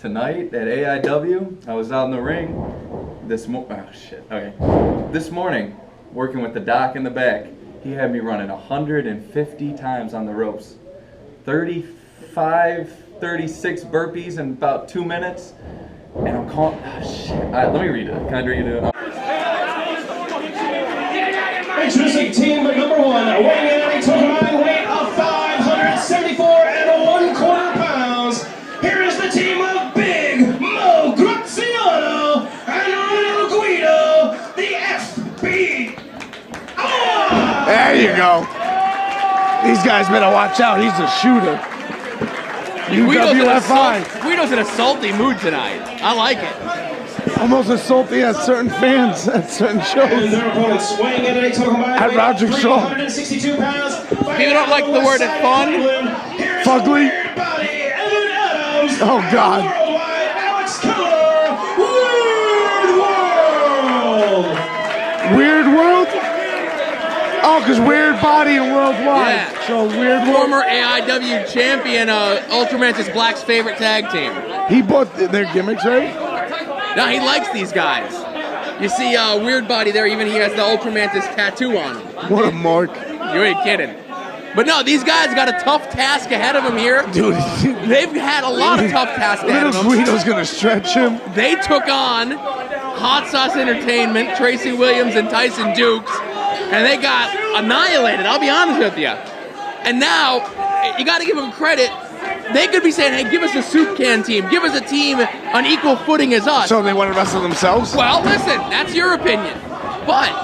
tonight at AIW, I was out in the ring this morning, working with the doc in the back. He had me running 150 times on the ropes. 36 burpees in about 2 minutes. And I'm calling, let me read it. Can I read it? Introducing team number 1, weighing in at a combined weight of 574 pounds. Here is the team of Big Mo Graziano and Little Guido, the FBI. There you go. These guys better watch out. He's a shooter. Guido's in a salty mood tonight. I like it. Almost as salty as certain fans at certain shows. And their opponents weighing in at a combined weight of 362 pounds. People don't like the word fun. Fugly. Oh, God. Worldwide, Alex Keller, Weird World. Weird World? Oh, because Weird Body and Worldwide. Yeah. So Weird World. Former AIW champion, Ultramantis Black's favorite tag team. He bought their gimmicks, right? No, he likes these guys. You see Weird Body there, even he has the Ultramantis tattoo on him. What a mark. You ain't kidding. But no, these guys got a tough task ahead of them here. Dude. They've had a lot of tough tasks ahead of them. Little Guido's going to stretch him. They took on Hot Sauce Entertainment, Tracy Williams, and Tyson Dukes, and they got annihilated, I'll be honest with you. And now, you got to give them credit. They could be saying, hey, give us a soup can team. Give us a team on equal footing as us. So they want to wrestle themselves? Well, listen, that's your opinion. But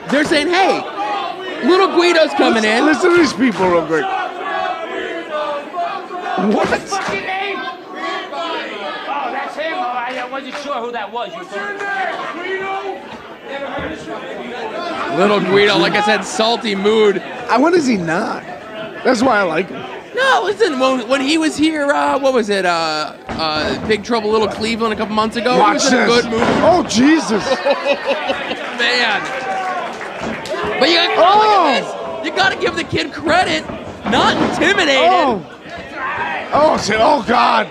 they're saying, hey, Little Guido's coming in. Listen to these people real quick. What? What's your name? Oh, that's him. I wasn't sure who that was. Little Guido, like I said, salty mood. When is he not? That's why I like him. No, listen, when he was here, what was it, Big Trouble Little Cleveland a couple months ago? Watch he was in a this. good mood. Oh, Jesus. Man. But you got to give the kid credit, not intimidated. Oh, God.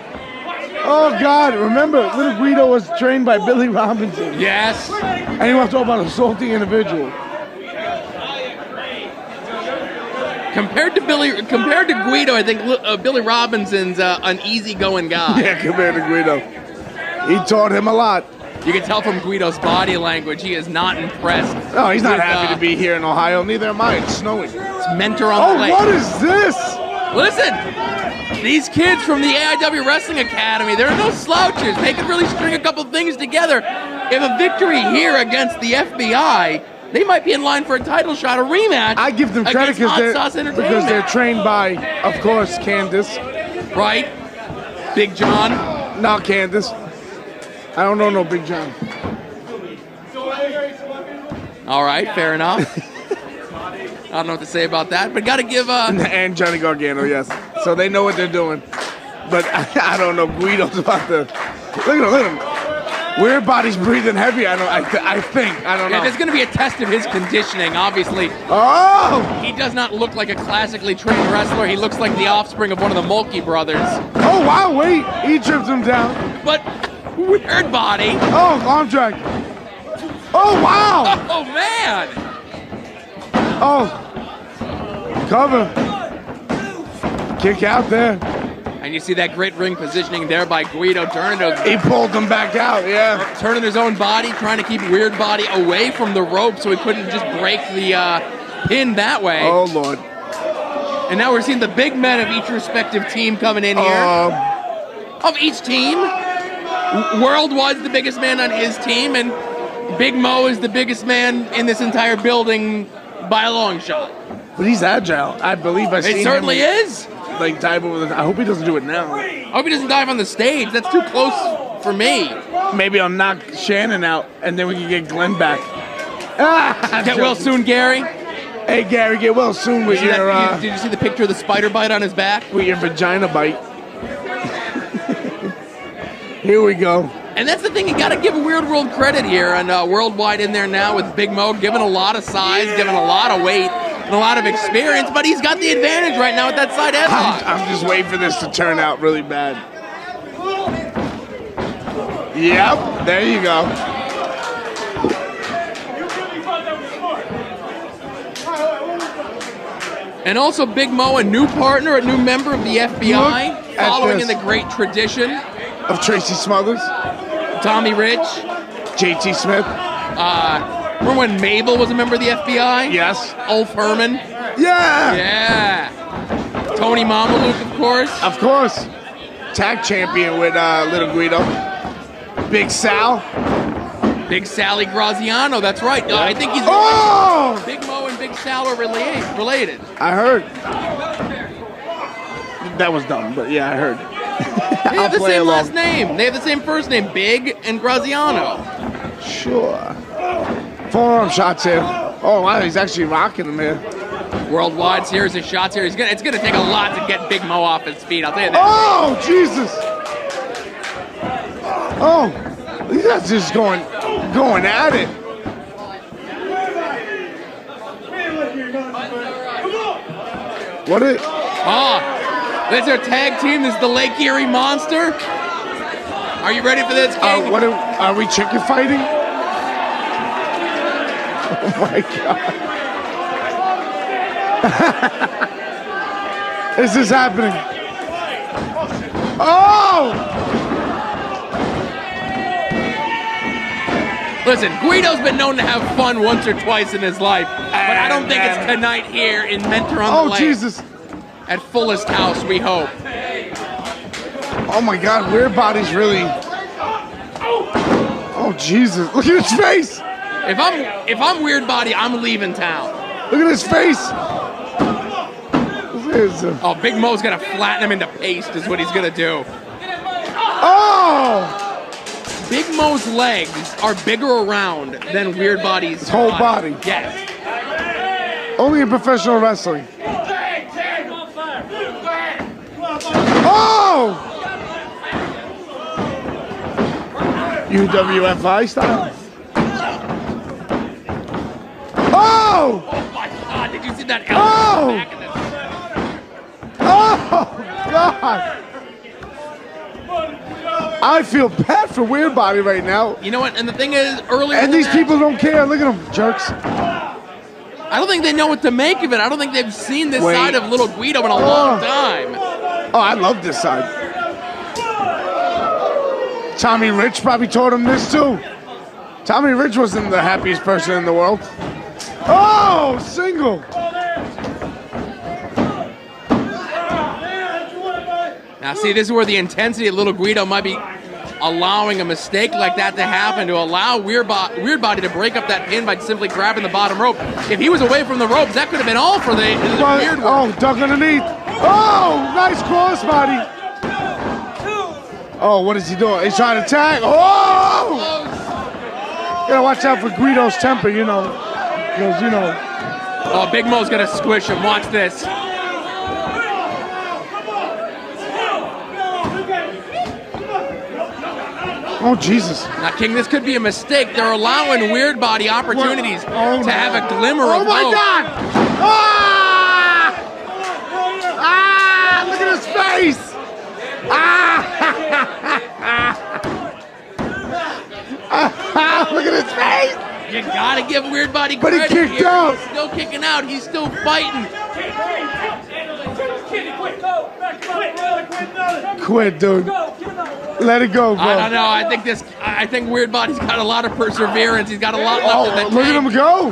Oh, God. Remember, Little Guido was trained by Billy Robinson. Yes. And you want to talk about a salty individual. Compared to Guido, I think Billy Robinson's an easygoing guy. Yeah, compared to Guido. He taught him a lot. You can tell from Guido's body language, he is not impressed. No, he's not happy to be here in Ohio. Neither am I. It's snowing. It's mentor on the lake. What is this? Listen, these kids from the AIW Wrestling Academy, they're no slouches. They can really string a couple things together. If a victory here against the FBI, they might be in line for a title shot, a rematch. I give them credit because they're trained by, of course, Candace. Right? Big John. Not Candace. I don't know no Big John. All right, fair enough. I don't know what to say about that, but got to give... And Johnny Gargano, yes. So they know what they're doing. But I don't know. Guido's about to... Look at him. Weird Body's breathing heavy. I think. I don't know. Yeah, there's going to be a test of his conditioning, obviously. Oh! He does not look like a classically trained wrestler. He looks like the offspring of one of the Mulkey brothers. Oh, wow, wait. He tripped him down. But Weird Body. Oh, arm drag. Oh, wow. Oh, man. Oh. Cover. Kick out there. And you see that great ring positioning there by Guido. He pulled him back out, yeah. Turning his own body, trying to keep Weird Body away from the rope so he couldn't just break the pin that way. Oh, Lord. And now we're seeing the big men of each respective team coming in here. Of each team. Worldwide's the biggest man on his team, and Big Mo is the biggest man in this entire building by a long shot. But he's agile. I believe I've seen him. It certainly is. Like dive over the... I hope he doesn't do it now. I hope he doesn't dive on the stage. That's too close for me. Maybe I'll knock Shannon out, and then we can get Glenn back. Get well soon, Gary. Hey, Gary, get well soon with your... Did you see the picture of the spider bite on his back? With your vagina bite. Here we go. And that's the thing, you got to give Weird World credit here, and Worldwide in there now with Big Mo, giving a lot of size, giving a lot of weight, and a lot of experience, but he's got the advantage right now with that side headlock. I'm just waiting for this to turn out really bad. Yep, there you go. And also Big Mo, a new partner, a new member of the FBI, Look at following in this. the great tradition. Of Tracy Smothers, Tommy Rich. JT Smith. Remember when Mabel was a member of the FBI? Yes. Ulf Herman. Yeah. Yeah. Tony Mamaluke, of course. Of course. Tag champion with Little Guido. Big Sal. Big Sally Graziano, that's right. I think he's Oh! Big Mo and Big Sal are related. I heard. That was dumb, but yeah, I heard. They have the same last name. They have the same first name, Big and Graziano. Sure. Forearm shots here. Oh, wow, he's actually rocking them here. Worldwide series of shots here. It's gonna take a lot to get Big Mo off his feet. I'll tell you that. Oh, Jesus. Oh, these guys just going at it. What is? Oh, that's our tag team. This is the Lake Erie Monster. Are you ready for this, King? What are we chicken fighting? Oh my God. Is this happening? Oh! Listen, Guido's been known to have fun once or twice in his life, but I don't think it's tonight here in Mentor on the Oh, Lake. Jesus. At Fullest House, we hope. Oh my God, Weird Body's really. Oh Jesus! Look at his face. If I'm Weird Body, I'm leaving town. Look at his face. Oh, Big Mo's gonna flatten him into paste, is what he's gonna do. Oh! Big Mo's legs are bigger around than Weird Body's His whole body. Yes. Only in professional wrestling. Oh! UWFI style. Oh! Oh my God! Did you see that Oh! elbow back in the... Oh God! I feel bad for Weird Body right now. You know what? And the thing is, earlier. And in the these match, people don't care. Look at them, jerks. I don't think they know what to make of it. I don't think they've seen this Wait. side of Little Guido in a long time. Oh, I love this side. Tommy Rich probably taught him this too. Tommy Rich wasn't the happiest person in the world. Oh, single. Now, see, this is where the intensity of Little Guido might be allowing a mistake like that to happen, to allow Weird Body to break up that pin by simply grabbing the bottom rope. If he was away from the ropes, that could have been all for the Weird work. Oh, duck underneath. Oh, nice crossbody. Oh, what is he doing? He's trying to tag. Oh! Gotta watch out for Guido's temper, you know. Because, you know. Oh, Big Mo's gonna squish him. Watch this. Oh, Jesus. Now, King, this could be a mistake. They're allowing Weird Body opportunities to have a glimmer of Oh, my hope. God! Ah! Ah! Look at his face! Ah! Look at his face! You gotta give Weird Body But he credit kicked here. out. He's still kicking out. He's still fighting. Quit, dude. Let it go, bro. I don't know. I think Weird Body's got a lot of perseverance. He's got a lot left in the Look at tank. him go!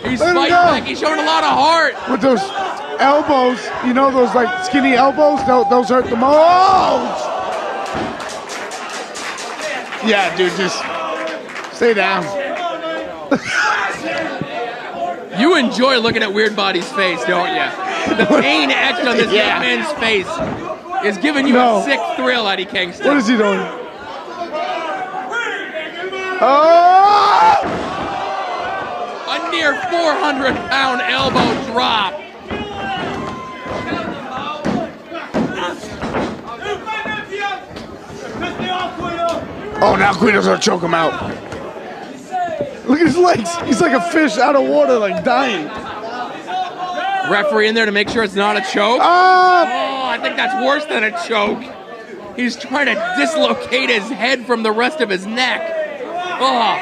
He's Let him fighting go. back. He's showing a lot of heart. With those elbows, you know, those like skinny elbows, those hurt the most. Yeah, dude, just stay down. You enjoy looking at Weird Body's face, don't you? The pain etched on this Yeah. young man's face is giving you No. a sick thrill, Eddie Kingston. What is he doing? Oh! A near 400-pound elbow drop. Oh, now Guido's gonna choke him out. Look at his legs. He's like a fish out of water, like dying. Referee in there to make sure it's not a choke. Ah! Oh, I think that's worse than a choke. He's trying to dislocate his head from the rest of his neck. Oh,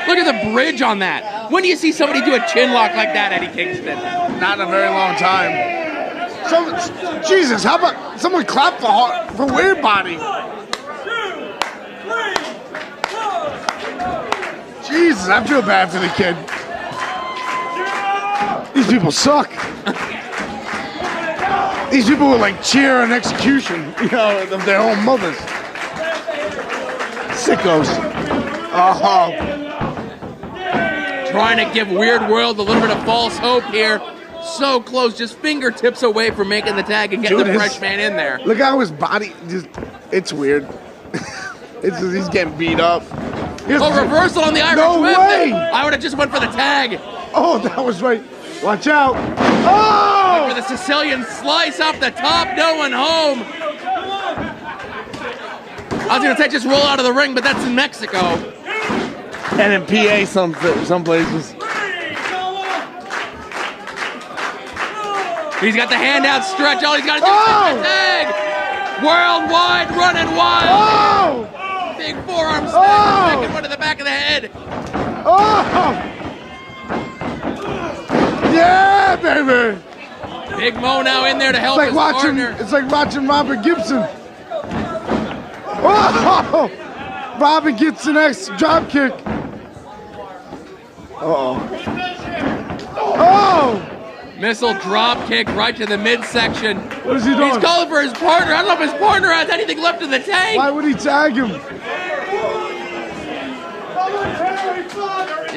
look at the bridge on that. When do you see somebody do a chin lock like that, Eddie Kingston? Not in a very long time. Jesus, how about someone clap for Weird Body? Jesus, I feel bad for the kid. These people suck. These people would like cheer on execution, you know, of their own mothers. Sickos. Oh. Trying to give Weird World a little bit of false hope here. So close, just fingertips away from making the tag and getting the fresh man in there. Look how his body it's weird. He's getting beat up. Reversal on the Irish whip. Way! I would have just went for the tag. Oh, that was right. Watch out. Oh! Went for the Sicilian slice off the top, no one home. I was going to say just roll out of the ring, but that's in Mexico. And in PA some places. He's got the hand out stretch. All he's got to do is the tag. Worldwide running wild. Oh! Big forearm smash. Second one to the back of the head. Oh! Yeah, baby! Big Mo now in there to help his partner. It's like watching Robert Gibson. Oh! Robert Gibson X drop kick. Uh-oh. Oh! Missile drop kick right to the midsection. What is he doing? He's calling for his partner. I don't know if his partner has anything left in the tank. Why would he tag him?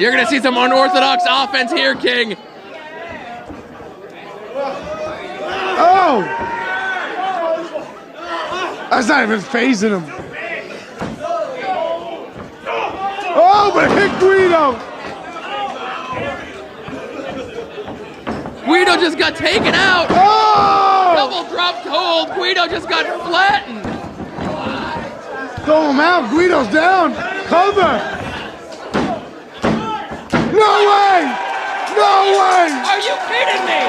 You're going to see some unorthodox offense here, King. Oh! That's not even phasing him. Oh, but hit Guido! Guido just got taken out. Oh! Double drop hold. Guido just got flattened. Throw him out. Guido's down. Cover. No way! No way! Are you kidding me?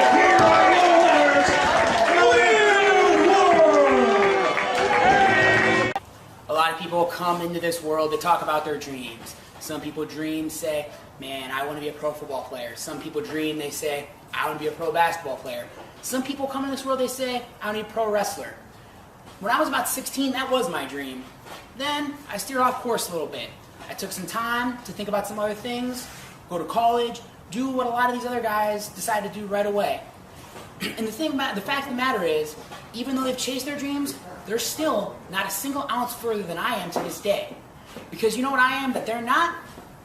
A lot of people come into this world to talk about their dreams. Some people dream, say, man, I want to be a pro football player. Some people dream, they say, I want to be a pro basketball player. Some people come in this world, they say, I want to be a pro wrestler. When I was about 16, that was my dream. Then I steered off course a little bit. I took some time to think about some other things, go to college, do what a lot of these other guys decide to do right away. And the fact of the matter is, even though they've chased their dreams, they're still not a single ounce further than I am to this day. Because you know what I am that they're not?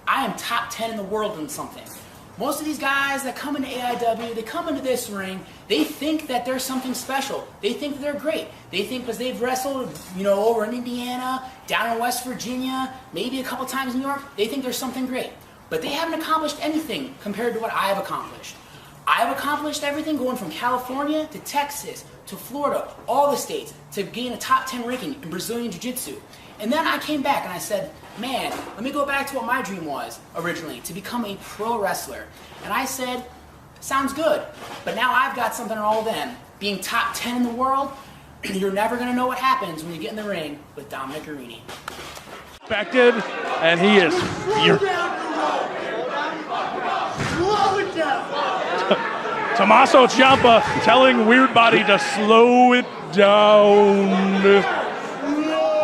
I am top 10 in the world in something. Most of these guys that come into AIW, they come into this ring, they think that they're something special. They think that they're great. They think because they've wrestled, over in Indiana, down in West Virginia, maybe a couple times in New York, they think there's something great. But they haven't accomplished anything compared to what I've accomplished. I've accomplished everything going from California to Texas to Florida, all the states, to gain a top 10 ranking in Brazilian Jiu-Jitsu. And then I came back and I said, man, let me go back to what my dream was originally, to become a pro wrestler. And I said, sounds good, but now I've got something on all them. Being top 10 in the world, you're never going to know what happens when you get in the ring with Dominic Arini. Expected, and he is Tommaso Ciampa telling Weird Body to slow it down.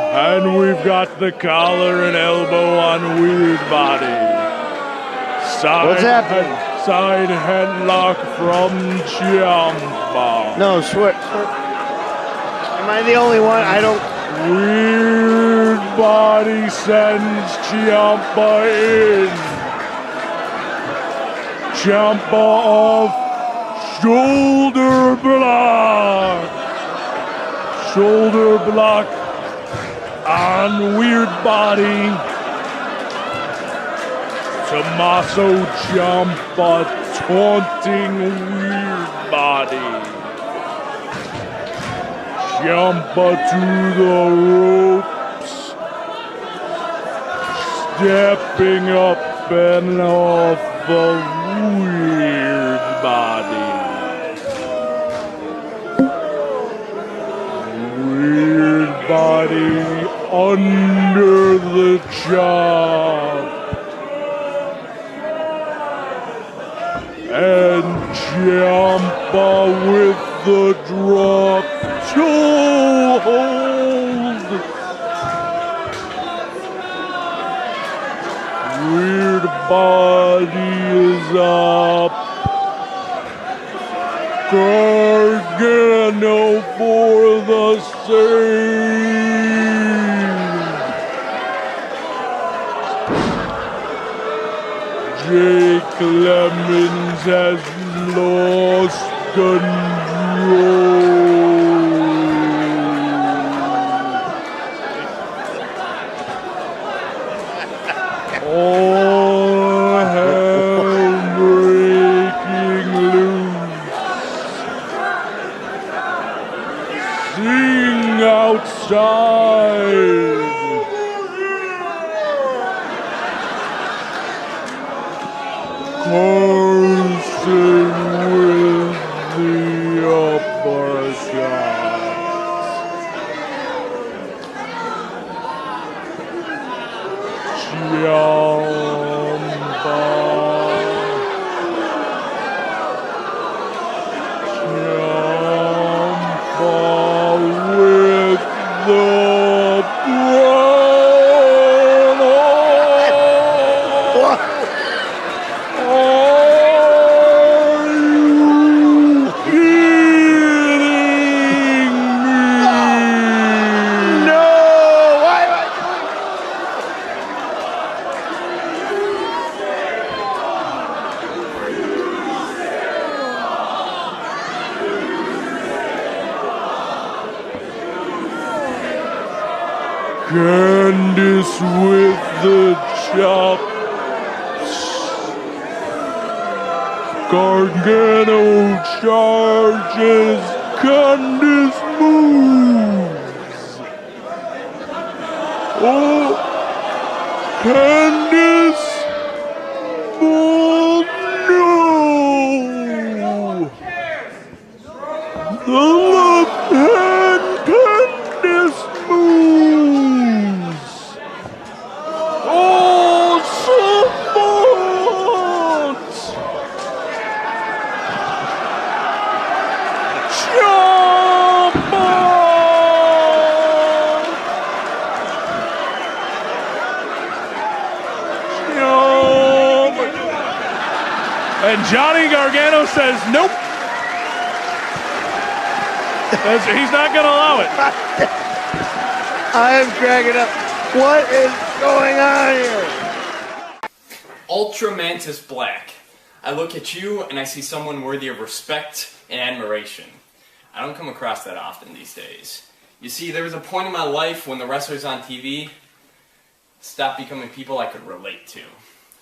And we've got the collar and elbow on Weird Body. What's happening? Side headlock from Ciampa. No, swear. Am I the only one? I don't. Weird Body sends Ciampa in. Ciampa off. Shoulder block. Shoulder block on Weird Body. Tommaso Ciampa taunting Weird Body. Ciampa to the ropes. Stepping up and off of Weird Body. Weird body under the chop. And Ciampa with the drop toe hold. Weird body is up. Gargano for the save. Jake Lemons has lost control. All hell breaking loose. Sing outside. Carson with the uppercut. Ciampa. Ciampa with the Candice with the chops. Gargano charges. Candice moves. Oh, Candice. Oh, no. The left hand Candice moves. Oh, support! Ciampa! Ciampa! And Johnny Gargano says, nope. He's not going to allow it. I am cracking up. What is going on here? Ultra Mantis Black. I look at you and I see someone worthy of respect and admiration. I don't come across that often these days. You see, there was a point in my life when the wrestlers on TV stopped becoming people I could relate to.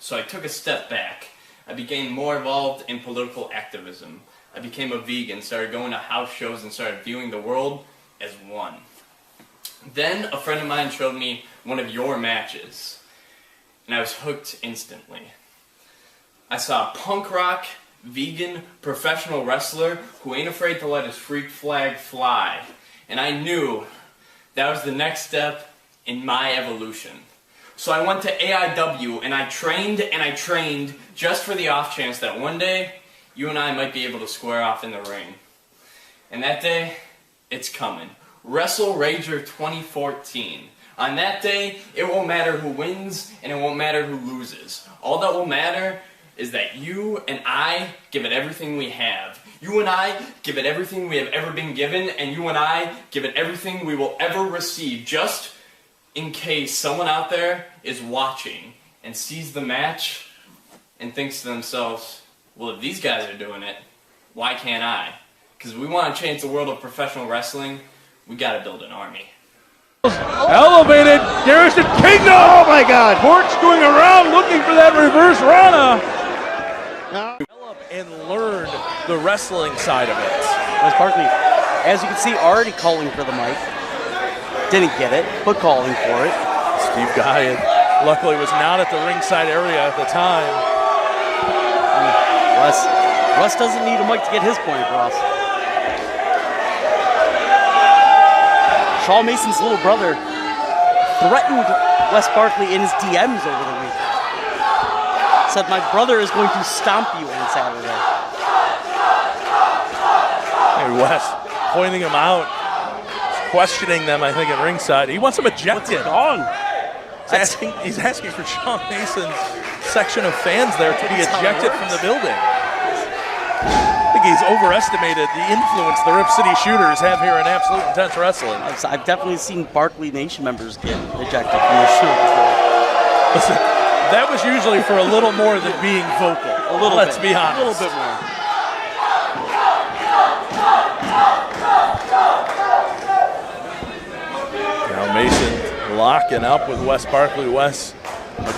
So I took a step back. I became more involved in political activism. I became a vegan, started going to house shows, and started viewing the world as one. Then a friend of mine showed me one of your matches, and I was hooked instantly. I saw a punk rock, vegan, professional wrestler who ain't afraid to let his freak flag fly, and I knew that was the next step in my evolution. So I went to AIW, and I trained just for the off chance that one day you and I might be able to square off in the ring. And that day, it's coming. Wrestle Rager 2014. On that day, it won't matter who wins and it won't matter who loses. All that will matter is that you and I give it everything we have. You and I give it everything we have ever been given, and you and I give it everything we will ever receive, just in case someone out there is watching and sees the match and thinks to themselves, well, if these guys are doing it, why can't I? Because if we want to change the world of professional wrestling, we got to build an army. Elevated Garrison Kingdom! Oh my God! Porch going around looking for that reverse Rana. Develop and learn the wrestling side of it. As you can see, already calling for the mic. Didn't get it, but calling for it. Steve Guy, luckily, was not at the ringside area at the time. Russ doesn't need a mic to get his point across. Shaw Mason's little brother threatened Wes Barkley in his DMs over the week. Said, my brother is going to stomp you on Saturday. Hey, Wes pointing him out, questioning them, I think, at ringside. He wants him ejected. Gone. He's asking for Shaw Mason's section of fans there to be ejected from the building. I think he's overestimated the influence the Rip City Shooters have here in Absolute Intense Wrestling. I've definitely seen Barkley Nation members get ejected from the show before. Listen, that was usually for a little more than being vocal. Let's be honest. A little bit more. Now Mason locking up with Wes Barkley. Wes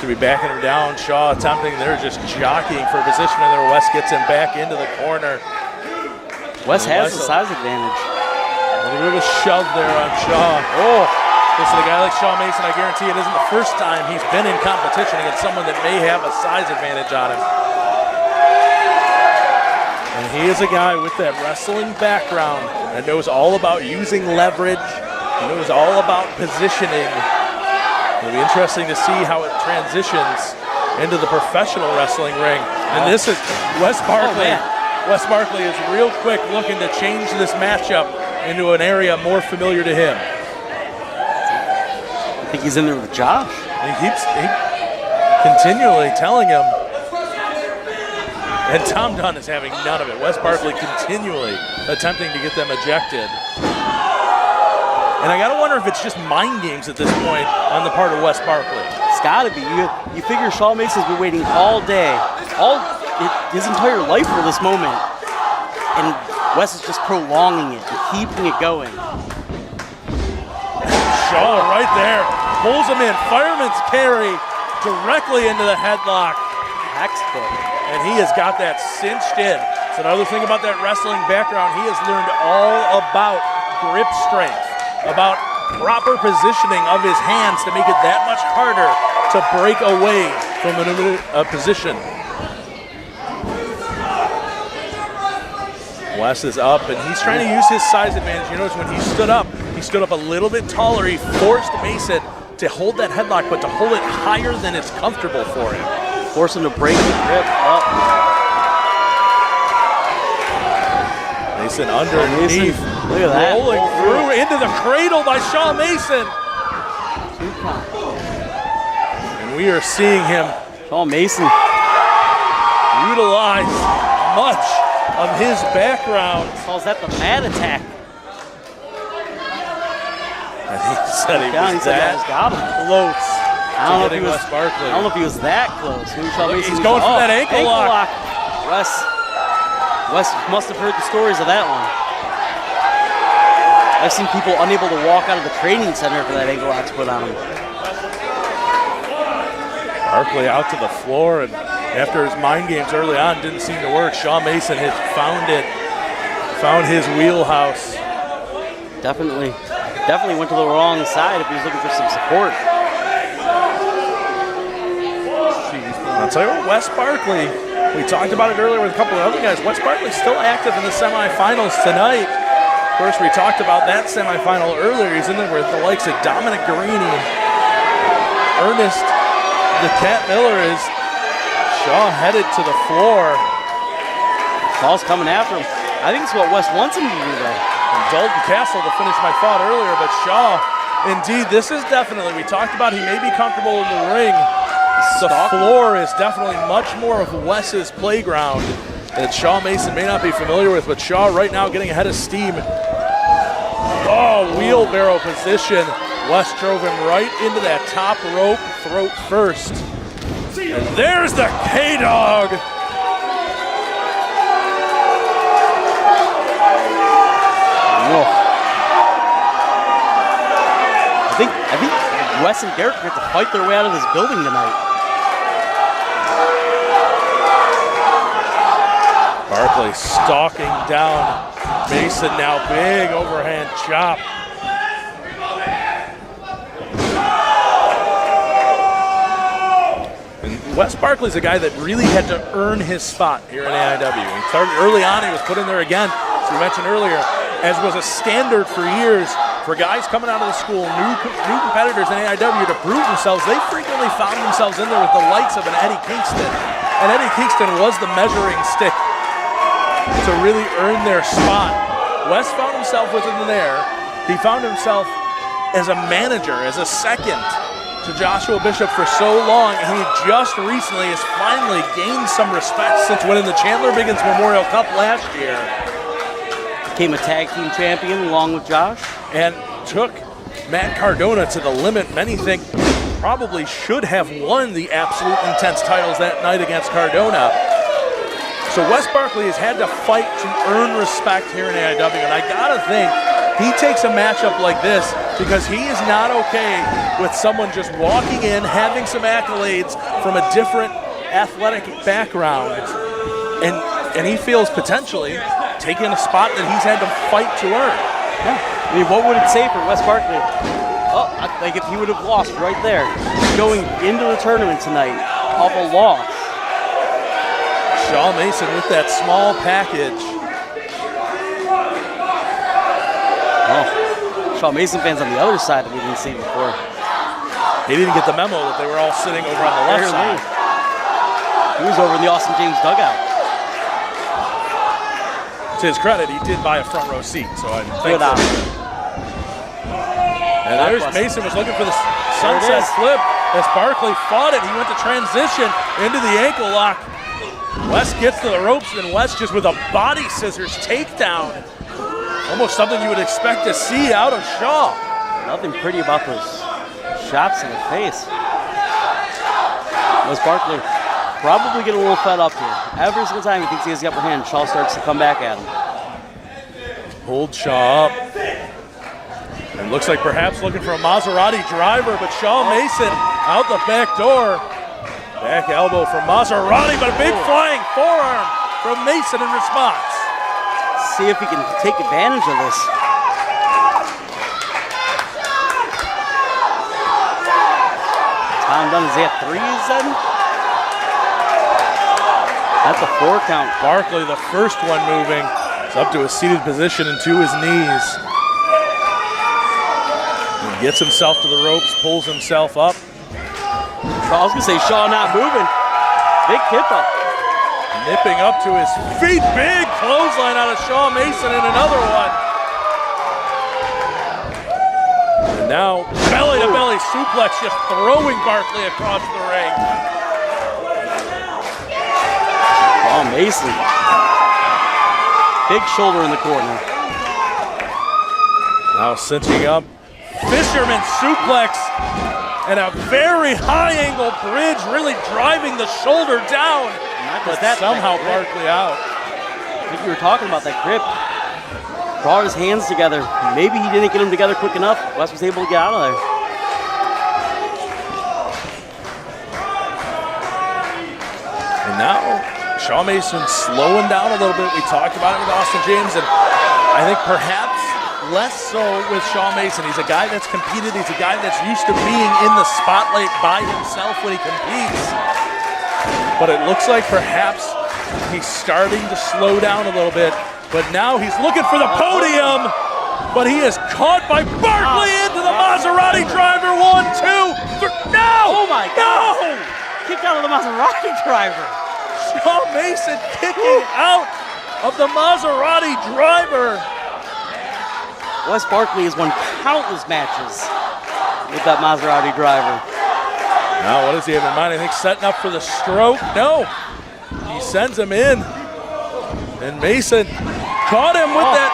to be backing him down. Shaw attempting. They're just jockeying for position, and there Wes gets him back into the corner. Wes has the size advantage. A little bit of a shove there on Shaw. Oh, listen, a guy like Shaw Mason, I guarantee it isn't the first time he's been in competition against someone that may have a size advantage on him. And he is a guy with that wrestling background that knows all about using leverage. He knows all about positioning. It'll be interesting to see how it transitions into the professional wrestling ring. And this is Wes Barkley. Wes Barkley is real quick looking to change this matchup into an area more familiar to him. I think he's in there with Josh. He keeps continually telling him. And Tom Dunn is having none of it. Wes Barkley continually attempting to get them ejected. And I gotta wonder if it's just mind games at this point on the part of Wes Barkley. It's gotta be. You figure Shaw Mason's been waiting all day, his entire life for this moment. And Wes is just prolonging it and keeping it going. Shaw right there, pulls him in, fireman's carry directly into the headlock. Textbook. And he has got that cinched in. It's another thing about that wrestling background. He has learned all about grip strength, about proper positioning of his hands to make it that much harder to break away from a position. Wes is up, and he's trying to use his size advantage. You notice when he stood up a little bit taller. He forced Mason to hold that headlock, but to hold it higher than it's comfortable for him. Force him to break the grip up. Mason underneath. Look at that. Rolling through into the cradle by Shaw Mason. And we are seeing him Shaw Mason utilize much of his background. Calls that the mad attack. And he said he was that got him. close I don't to getting Wes Barkley. I don't know if he was that close. He's going for that ankle lock. Wes must have heard the stories of that one. I've seen people unable to walk out of the training center for that ankle lock put on him. Barkley out to the floor, and after his mind games early on didn't seem to work, Shaw Mason has found his wheelhouse. Definitely went to the wrong side if he was looking for some support. I'll tell you what, Wes Barkley, we talked about it earlier with a couple of other guys. Wes Barkley's still active in the semifinals tonight. Of course, we talked about that semifinal earlier. He's in there with the likes of Dominic Guarini, Ernest the Cat Miller. Is Shaw headed to the floor? Shaw's coming after him. I think it's what Wes wants him to do, though. And Dalton Castle to finish my thought earlier, but Shaw, indeed, this is definitely, we talked about he may be comfortable in the ring. The floor is definitely much more of Wes's playground that Shaw Mason may not be familiar with, but Shaw right now getting ahead of steam. Oh, wheelbarrow position. Wes drove him right into that top rope, throat first. And there's the K-Dog. I think Wes and Derek have to fight their way out of this building tonight. Barkley stalking down Mason now, big overhand chop. And Wes Barkley's a guy that really had to earn his spot here in AIW. He started early on, he was put in there again, as we mentioned earlier, as was a standard for years. for guys coming out of the school, new competitors in AIW to prove themselves, they frequently found themselves in there with the likes of an Eddie Kingston. And Eddie Kingston was the measuring stick to really earn their spot. Wes found himself within there. He found himself as a manager, as a second to Joshua Bishop for so long, and he just recently has finally gained some respect since winning the Chandler Biggins Memorial Cup last year. Became a tag team champion along with Josh. And took Matt Cardona to the limit. Many think probably should have won the Absolute Intense titles that night against Cardona. So Wes Barkley has had to fight to earn respect here in AIW, and I gotta think he takes a matchup like this because he is not okay with someone just walking in, having some accolades from a different athletic background, and he feels potentially taking a spot that he's had to fight to earn. Yeah. I mean, what would it say for Wes Barkley? Oh, like if he would have lost right there, going into the tournament tonight off a loss. Shaw Mason with that small package. Oh, Shaw Mason fans on the other side that we didn't see before. He didn't get the memo that they were all sitting over on the left side. He was over in the Austin James dugout. To his credit, he did buy a front row seat, so I think Good so. And there's Mason was looking for the sunset flip as Barkley fought it. He went to transition into the ankle lock. Wes gets to the ropes, and Wes just with a body scissors takedown. Almost something you would expect to see out of Shaw. Nothing pretty about those shots in the face. Wes Barkley probably getting a little fed up here. Every single time he thinks he has the upper hand, Shaw starts to come back at him. Hold Shaw up. It looks like perhaps looking for a Maserati driver, but Shaw Mason out the back door. Back elbow from Maserati, but a big flying forearm from Mason in response. See if he can take advantage of this. Tom Dunn, is he at 3, he said? That's a 4 count. Barkley, the first one moving. It's up to a seated position and to his knees. He gets himself to the ropes, pulls himself up. I was going to say Shaw not moving. Big tip up. Nipping up to his feet. Big clothesline out of Shaw Mason and another one. And now belly to belly suplex, just throwing Barkley across the ring. Shaw Mason. Big shoulder in the corner. Now cinching up. Fisherman suplex. And a very high angle bridge, really driving the shoulder down. But somehow Barkley out. I think you were talking about that grip. Brought his hands together. Maybe he didn't get them together quick enough. Wes was able to get out of there. And now Shaw Mason slowing down a little bit. We talked about it with Austin James, and I think perhaps less so with Shaw Mason. He's a guy that's competed. He's a guy that's used to being in the spotlight by himself when he competes. But it looks like perhaps he's starting to slow down a little bit. But now he's looking for the podium. But he is caught by Barkley into the Maserati driver. 1, 2, 3. No! Oh my God! No! Kicked out of the Maserati driver. Shaw Mason kicking out of the Maserati driver. Wes Barkley has won countless matches with that Maserati driver. Now, what does he have in mind? I think setting up for the stroke. No, he sends him in. And Mason caught him with that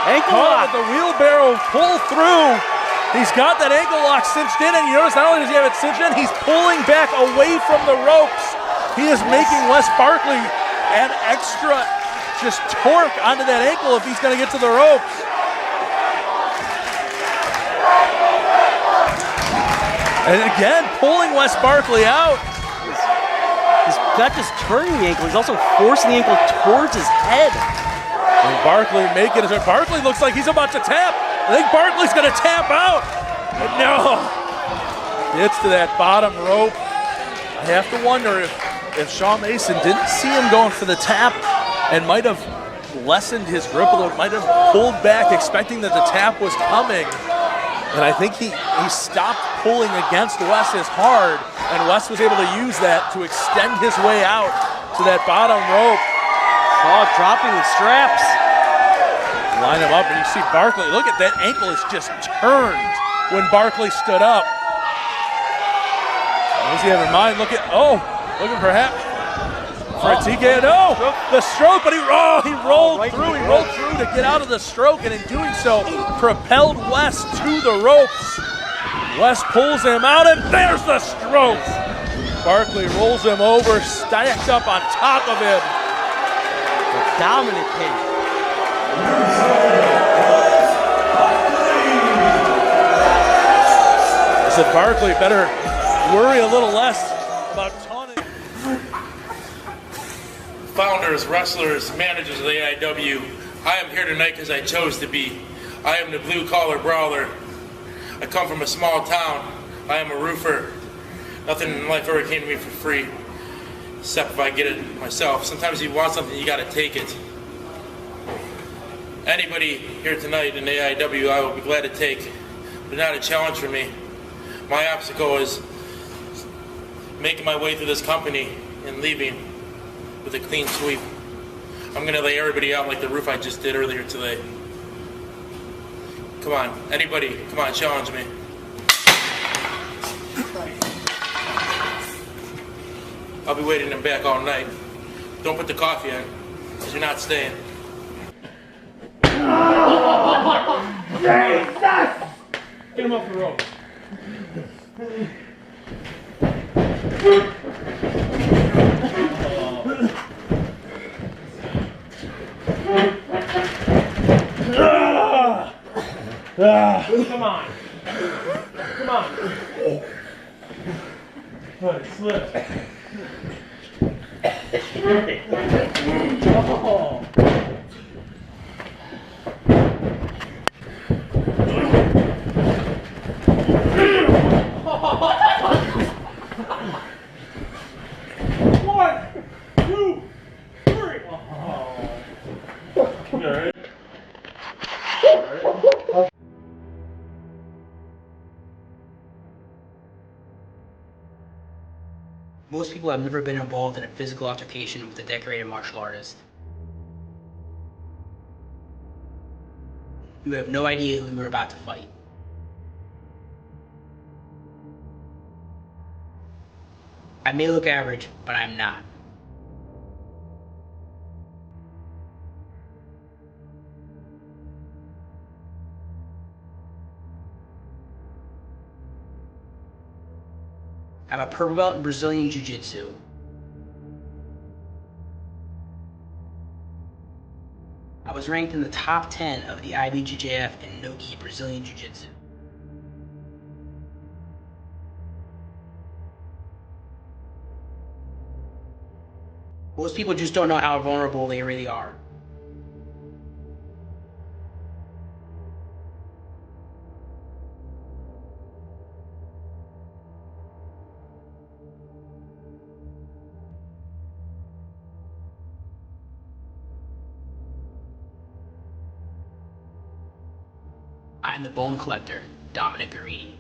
ankle lock. With the wheelbarrow pull through. He's got that ankle lock cinched in, and you notice not only does he have it cinched in, he's pulling back away from the ropes. He is making Wes Barkley add extra just torque onto that ankle if he's going to get to the ropes. And again, pulling Wes Barkley out. He's not just turning the ankle, he's also forcing the ankle towards his head. And Barkley making it. Barkley looks like he's about to tap. I think Barkley's going to tap out. But no. Gets to that bottom rope. I have to wonder if Shaw Mason didn't see him going for the tap and might have lessened his grip a little, might have pulled back expecting that the tap was coming. And I think he stopped pulling against Wes as hard, and Wes was able to use that to extend his way out to that bottom rope. Oh, dropping the straps. Line him up, and you see Barkley. Look at that ankle is just turned when Barkley stood up. What does he have in mind? Looking perhaps for a TK. No, the stroke, but he rolled through. He rolled through to get out of the stroke, and in doing so, propelled Wes to the ropes. Wes pulls him out, and there's the stroke. Barkley rolls him over, stacked up on top of him. A dominant pin. I said Barkley better worry a little less about taunting. Founders, wrestlers, managers of the AIW, I am here tonight because I chose to be. I am the blue-collar brawler. I come from a small town. I am a roofer. Nothing in life ever came to me for free, except if I get it myself. Sometimes you want something, you gotta take it. Anybody here tonight in AIW, I will be glad to take, but not a challenge for me. My obstacle is making my way through this company and leaving with a clean sweep. I'm gonna lay everybody out like the roof I just did earlier today. Come on, anybody, come on, challenge me. I'll be waiting in back all night. Don't put the coffee in, because you're not staying. Jesus! Get him off the rope. Come on. Come on. Good, slip. Oh. One, two, three. Oh. All right. Most people have never been involved in a physical altercation with a decorated martial artist. You have no idea who you're about to fight. I may look average, but I'm not. I'm a purple belt in Brazilian Jiu-Jitsu. I was ranked in the top 10 of the IBJJF and no-gi Brazilian Jiu-Jitsu. Most people just don't know how vulnerable they really are. I'm the Bone Collector, Dominic Guarini.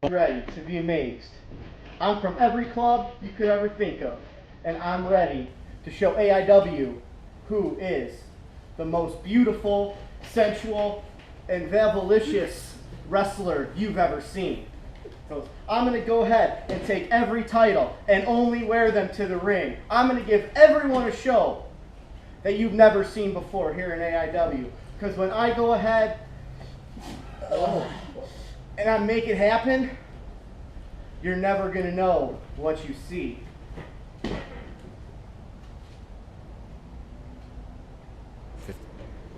Ready to be amazed. I'm from every club you could ever think of, and I'm ready to show AIW who is the most beautiful, sensual, and vavilicious wrestler you've ever seen. So I'm going to go ahead and take every title and only wear them to the ring. I'm going to give everyone a show that you've never seen before here in AIW. Because when I go ahead and I make it happen, you're never going to know what you see.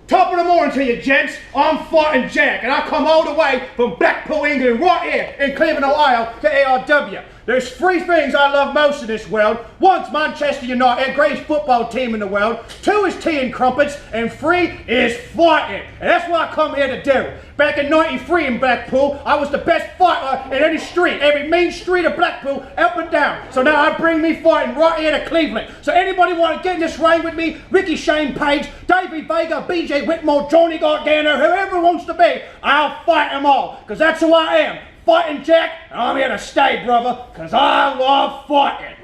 Top of the morning to you, gents. I'm Fighting Jack, and I come all the way from Blackpool, England, right here in Cleveland, Ohio, to AIW. There's 3 things I love most in this world. 1's Manchester United, greatest football team in the world. 2 is tea and crumpets, and 3 is fighting. And that's what I come here to do. Back in '93 in Blackpool, I was the best fighter in any street, every main street of Blackpool, up and down. So now I bring me fighting right here to Cleveland. So anybody want to get in this ring with me? Ricky Shane Page, Davey Vega, BJ Whitmore, Johnny Gargano, whoever wants to be, I'll fight them all, because that's who I am. Fighting Jack, and I'm here to stay, brother, because I love fighting.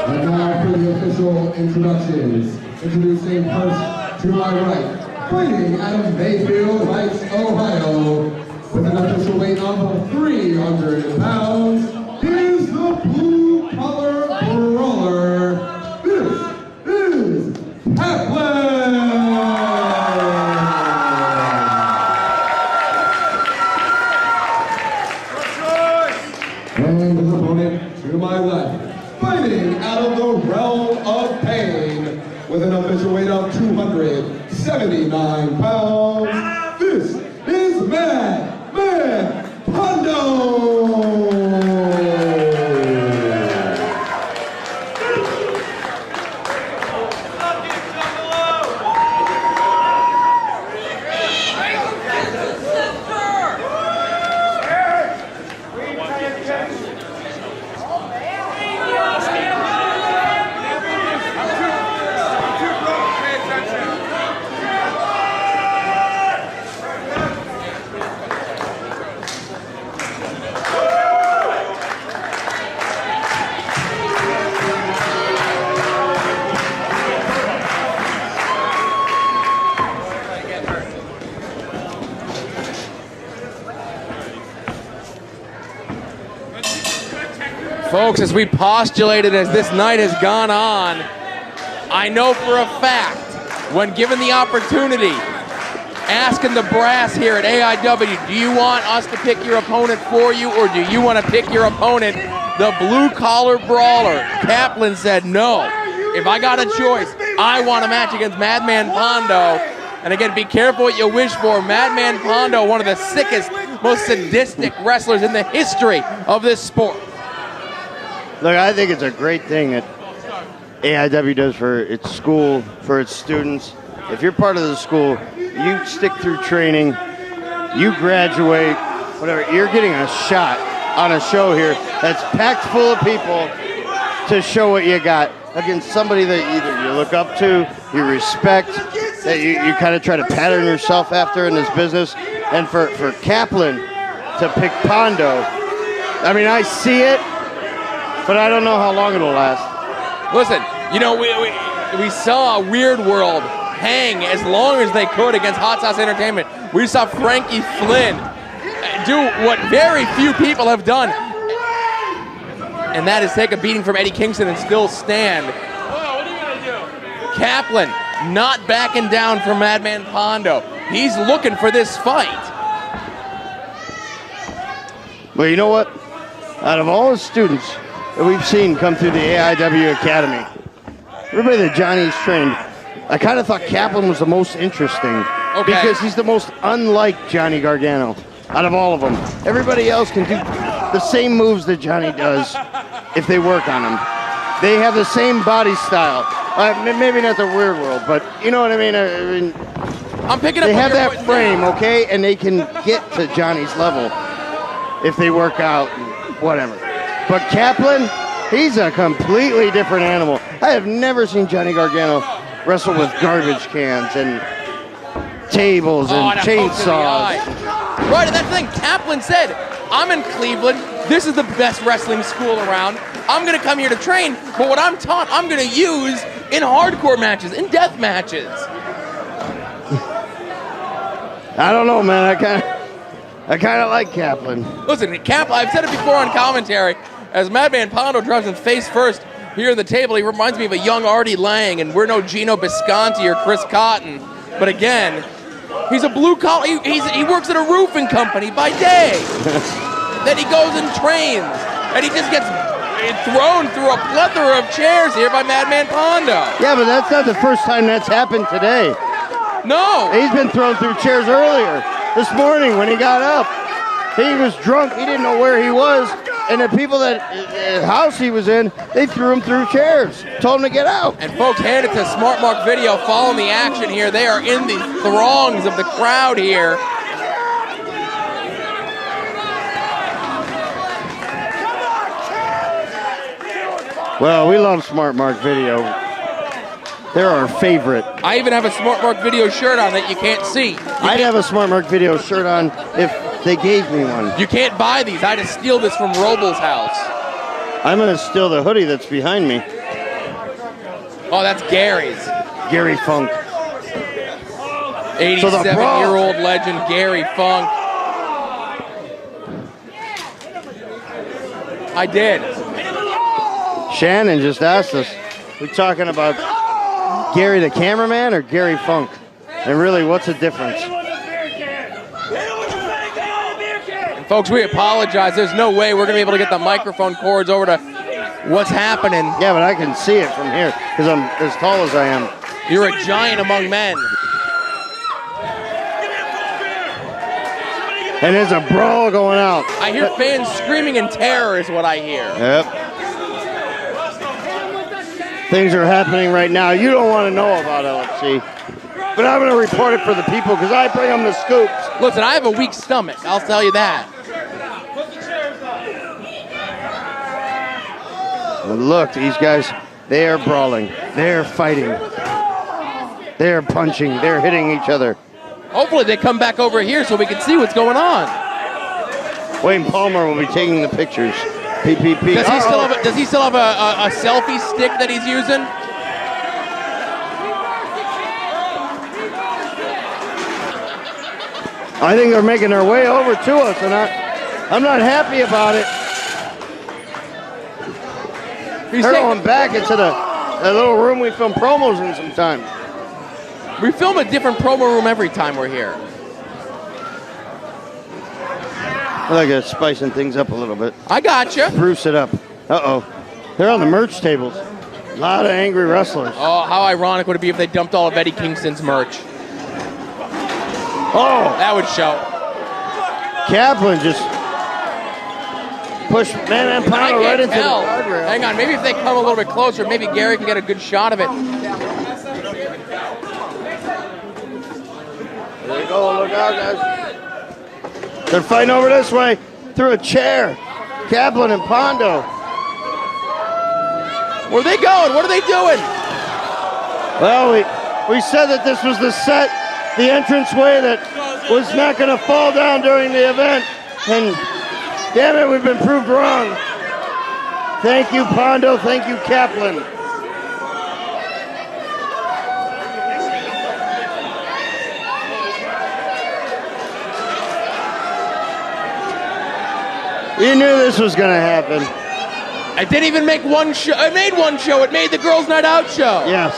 And now for the official introductions. Introducing first to my right, fighting out of Mayfield Heights, Ohio, with an official weight of 300 pounds, here's the blue collar brawler. This is Kaplan! And his opponent to my left, fighting out of the realm of pain, with an official weight of 279 pounds, this is Madman Pondo! Folks, as we postulated as this night has gone on, I know for a fact, when given the opportunity, asking the brass here at AIW, do you want us to pick your opponent for you, or do you want to pick your opponent, the blue-collar brawler? Kaplan said no. If I got a choice, I want a match against Madman Pondo. And again, be careful what you wish for. Madman Pondo, one of the sickest, most sadistic wrestlers in the history of this sport. Look, I think it's a great thing that AIW does for its school, for its students. If you're part of the school, you stick through training, you graduate, whatever, you're getting a shot on a show here that's packed full of people to show what you got against somebody that either you look up to, you respect, that you kind of try to pattern yourself after in this business. And for Kaplan to pick Pondo, I mean, I see it, but I don't know how long it'll last. Listen, you know, we saw Weird World hang as long as they could against Hot Sauce Entertainment. We saw Frankie Flynn do what very few people have done, and that is take a beating from Eddie Kingston and still stand. Kaplan not backing down from Madman Pondo. He's looking for this fight. Well, you know what? Out of all the students that we've seen come through the AIW Academy, everybody that Johnny's trained, I kind of thought Kaplan was the most interesting. Okay. Because he's the most unlike Johnny Gargano out of all of them. Everybody else can do the same moves that Johnny does if they work on him. They have the same body style. Maybe not the Weird World, but you know what I mean? I'm picking up. They have that frame, okay, and they can get to Johnny's level if they work out, whatever. But Kaplan, he's a completely different animal. I have never seen Johnny Gargano wrestle with garbage cans and tables and chainsaws. Right, and that's the thing. Kaplan said, I'm in Cleveland. This is the best wrestling school around. I'm going to come here to train, but what I'm taught, I'm going to use in hardcore matches, in death matches. I don't know, man. I kind of like Kaplan. Listen, Kaplan, I've said it before on commentary, as Madman Pondo drives him face first here in the table, he reminds me of a young Artie Lang, and we're no Gino Bisconti or Chris Cotton. But again, he's a blue collar, he works at a roofing company by day. Then he goes and trains, and he just gets thrown through a plethora of chairs here by Madman Pondo. Yeah, but that's not the first time that's happened today. No. He's been thrown through chairs earlier, this morning when he got up. He was drunk. He didn't know where he was. And the people that house he was in, they threw him through chairs, told him to get out. And folks, hand it to Smart Mark Video, following the action here. They are in the throngs of the crowd here. Well, we love Smart Mark Video. They're our favorite. I even have a Smart Mark Video shirt on that you can't see. I'd have a Smart Mark Video shirt on if they gave me one. You can't buy these. I had to steal this from Robles' house. I'm going to steal the hoodie that's behind me. Oh, that's Gary's. Gary Funk. 87-year-old legend Gary Funk. I did. Shannon just asked us, we talking about Gary the cameraman or Gary Funk? And really, what's the difference? And folks, we apologize. There's no way we're going to be able to get the microphone cords over to what's happening. Yeah, but I can see it from here because I'm as tall as I am. You're a giant among men. And there's a brawl going out. I hear fans screaming in terror is what I hear. Yep. Things are happening right now you don't want to know about, LFC. But I'm going to report it for the people because I bring them the scoops. Listen, I have a weak stomach. I'll tell you that. And look, these guys, they are brawling. They're fighting. They're punching. They're hitting each other. Hopefully they come back over here so we can see what's going on. Wayne Palmer will be taking the pictures. PPP. Does he still have a selfie stick that he's using? I think they're making their way over to us, and I'm not happy about it. They're going back into the little room we film promos in sometimes. We film a different promo room every time we're here. I like spicing things up a little bit. I gotcha. Spruce it up. Uh-oh. They're on the merch tables. A lot of angry wrestlers. Oh, how ironic would it be if they dumped all of Eddie Kingston's merch? Oh! That would show. Kaplan just pushed Man Empano right into the guardrail. Hang on, maybe if they come a little bit closer, maybe Gary can get a good shot of it. There you go, look out, guys. They're fighting over this way through a chair. Kaplan and Pondo. Where are they going? What are they doing? Well, we said that this was the set, the entranceway that was not going to fall down during the event. And damn it, we've been proved wrong. Thank you, Pondo. Thank you, Kaplan. You knew this was going to happen. I didn't even make one show. I made one show. It made the Girls Night Out show. Yes.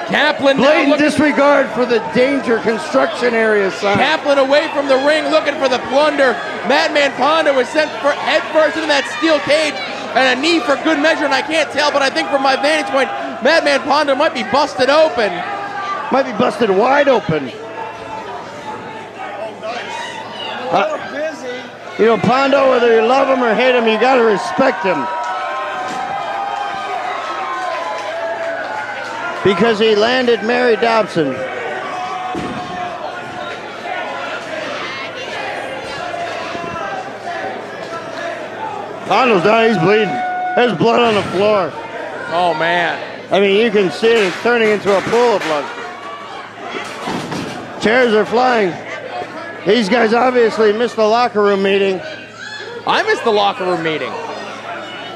Kaplan blatant disregard for the danger construction area sign. Kaplan away from the ring looking for the plunder. Madman Pondo was sent head first into that steel cage and a knee for good measure, and I can't tell, but I think from my vantage point, Madman Pondo might be busted open. Might be busted wide open. You know, Pondo, whether you love him or hate him, you got to respect him. Because he landed Mary Dobson. Pondo's down, he's bleeding. There's blood on the floor. Oh, man. I mean, you can see it, it's turning into a pool of blood. Chairs are flying. These guys obviously missed the locker room meeting. I missed the locker room meeting.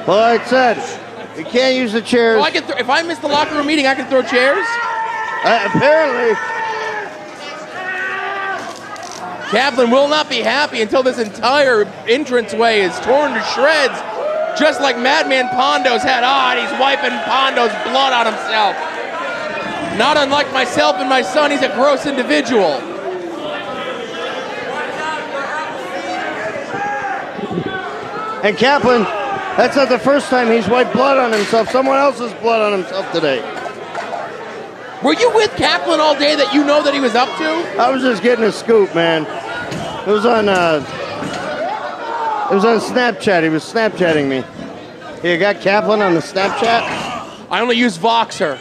Well, like I said, you can't use the chairs. Oh, if I miss the locker room meeting, I can throw chairs? Apparently. Kaplan will not be happy until this entire entranceway is torn to shreds, just like Madman Pondo's head. And he's wiping Pondo's blood on himself. Not unlike myself and my son, he's a gross individual. And Kaplan, that's not the first time he's wiped blood on himself. Someone else's blood on himself today. Were you with Kaplan all day that you know that he was up to? I was just getting a scoop, man. It was on Snapchat. He was Snapchatting me. You got Kaplan on the Snapchat? I only use Voxer,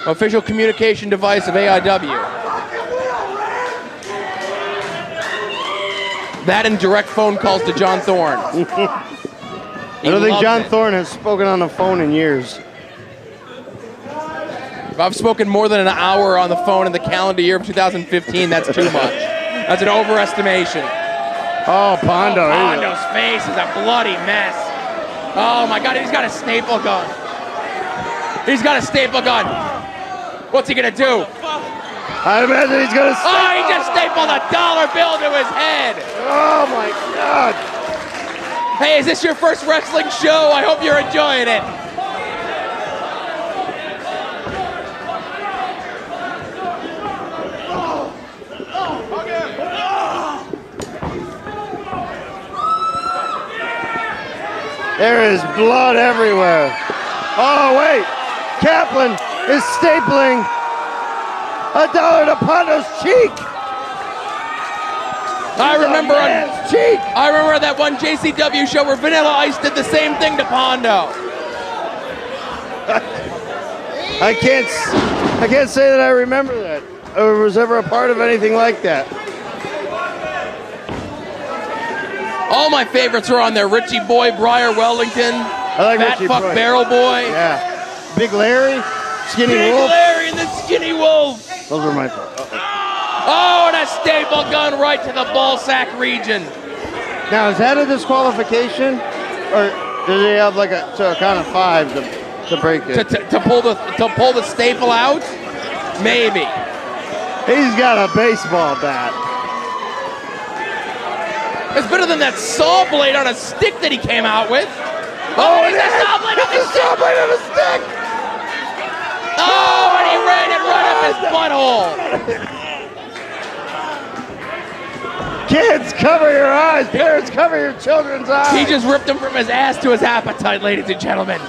official communication device of AIW. That and direct phone calls to John Thorne. I don't think John Thorne has spoken on the phone in years. If I've spoken more than an hour on the phone in the calendar year of 2015, that's too much. That's an overestimation. Oh, Pondo. Pondo's face is a bloody mess. Oh my God, he's got a staple gun. He's got a staple gun. What's he gonna do? I imagine he's gonna staple. Oh, he just stapled a dollar bill to his head. Oh my God. Hey, is this your first wrestling show? I hope you're enjoying it. There is blood everywhere. Oh, wait. Kaplan is stapling $1 to Pondo's cheek. I remember that one JCW show where Vanilla Ice did the same thing to Pondo. I can't say that I remember that or was ever a part of anything like that. All my favorites are on there. Richie Boy, Briar Wellington, I like Fat Richie Fuck Boy. Barrel Boy. Yeah. Big Larry, Skinny Big Wolf. Larry and the Skinny Wolf. Those are my. Oh, and a staple gun right to the ball sack region. Now, is that a disqualification, or does he have like a count of 5 to break it? To pull the staple out? Maybe. He's got a baseball bat. It's better than that saw blade on a stick that he came out with. Oh, it's a saw blade on a stick. Saw blade on a stick. Oh, and he ran it right up his butthole. Kids, cover your eyes. Parents, cover your children's eyes. He just ripped him from his ass to his appetite, ladies and gentlemen.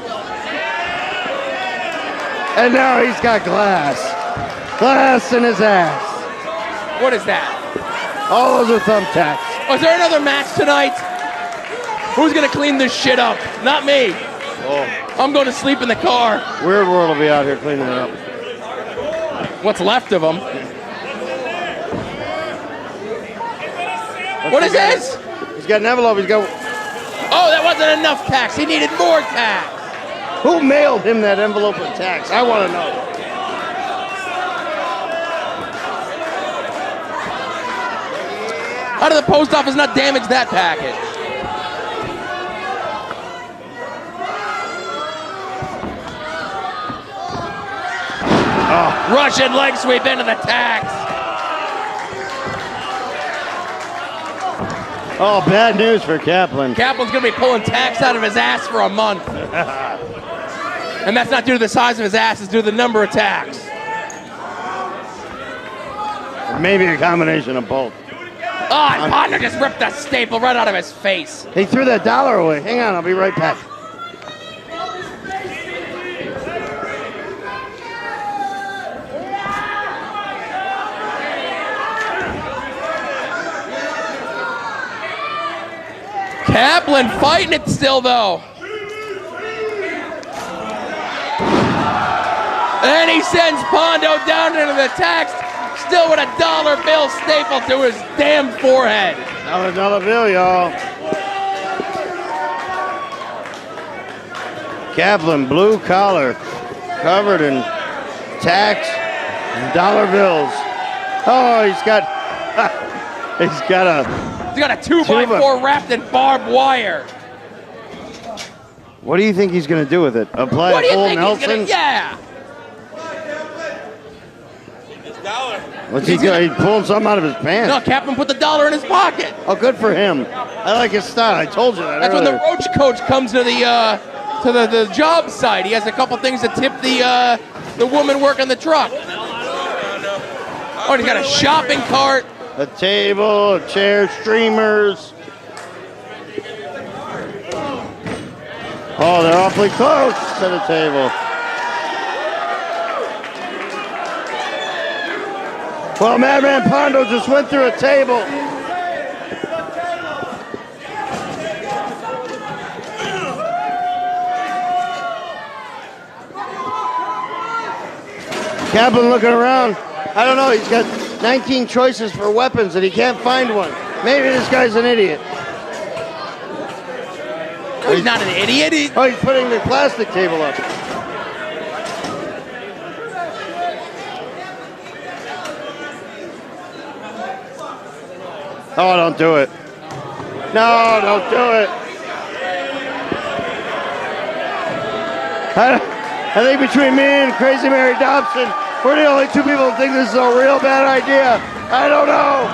And now he's got glass. Glass in his ass. What is that? All those are thumbtacks. Oh, is there another match tonight? Who's gonna clean this shit up? Not me. Oh. I'm going to sleep in the car. Weird World will be out here cleaning it up. What's left of them? What is this? He's got an envelope. He's got. Oh, that wasn't enough tax. He needed more tax. Who mailed him that envelope of tax? I want to know. How did the post office not damage that package? Oh. Russian leg sweep into the tax. Oh, bad news for Kaplan. Kaplan's going to be pulling tax out of his ass for a month. And that's not due to the size of his ass, it's due to the number of tax. Maybe a combination of both. Oh, and Pondo just ripped the staple right out of his face. He threw that dollar away. Hang on, I'll be right back. Kaplan fighting it still, though. And he sends Pondo down into the tax, still with a dollar bill stapled to his damn forehead. $1 bill, y'all. Kaplan, blue collar, covered in tax and dollar bills. Oh, he's got a 2x4 wrapped in barbed wire. What do you think he's going to do with it? Apply What do a you full think Nelson? he's gonna? Yeah. What's he doing? He's pulling something out of his pants. No, Kaplan put the dollar in his pocket. Oh, good for him. I like his style. I told you that That's earlier. when the roach coach comes to the job site. He has a couple things to tip the woman working the truck. Oh, and he's got a shopping cart. A table, a chair, streamers. Oh, they're awfully close to the table. Well, Madman Pondo just went through a table. Kaplan looking around. I don't know, he's got 19 choices for weapons and he can't find one. Maybe this guy's an idiot. He's not an idiot. He's putting the plastic table up. Oh, don't do it. No, don't do it. I think between me and Crazy Mary Dobson, we're the only two people who think this is a real bad idea. I don't know.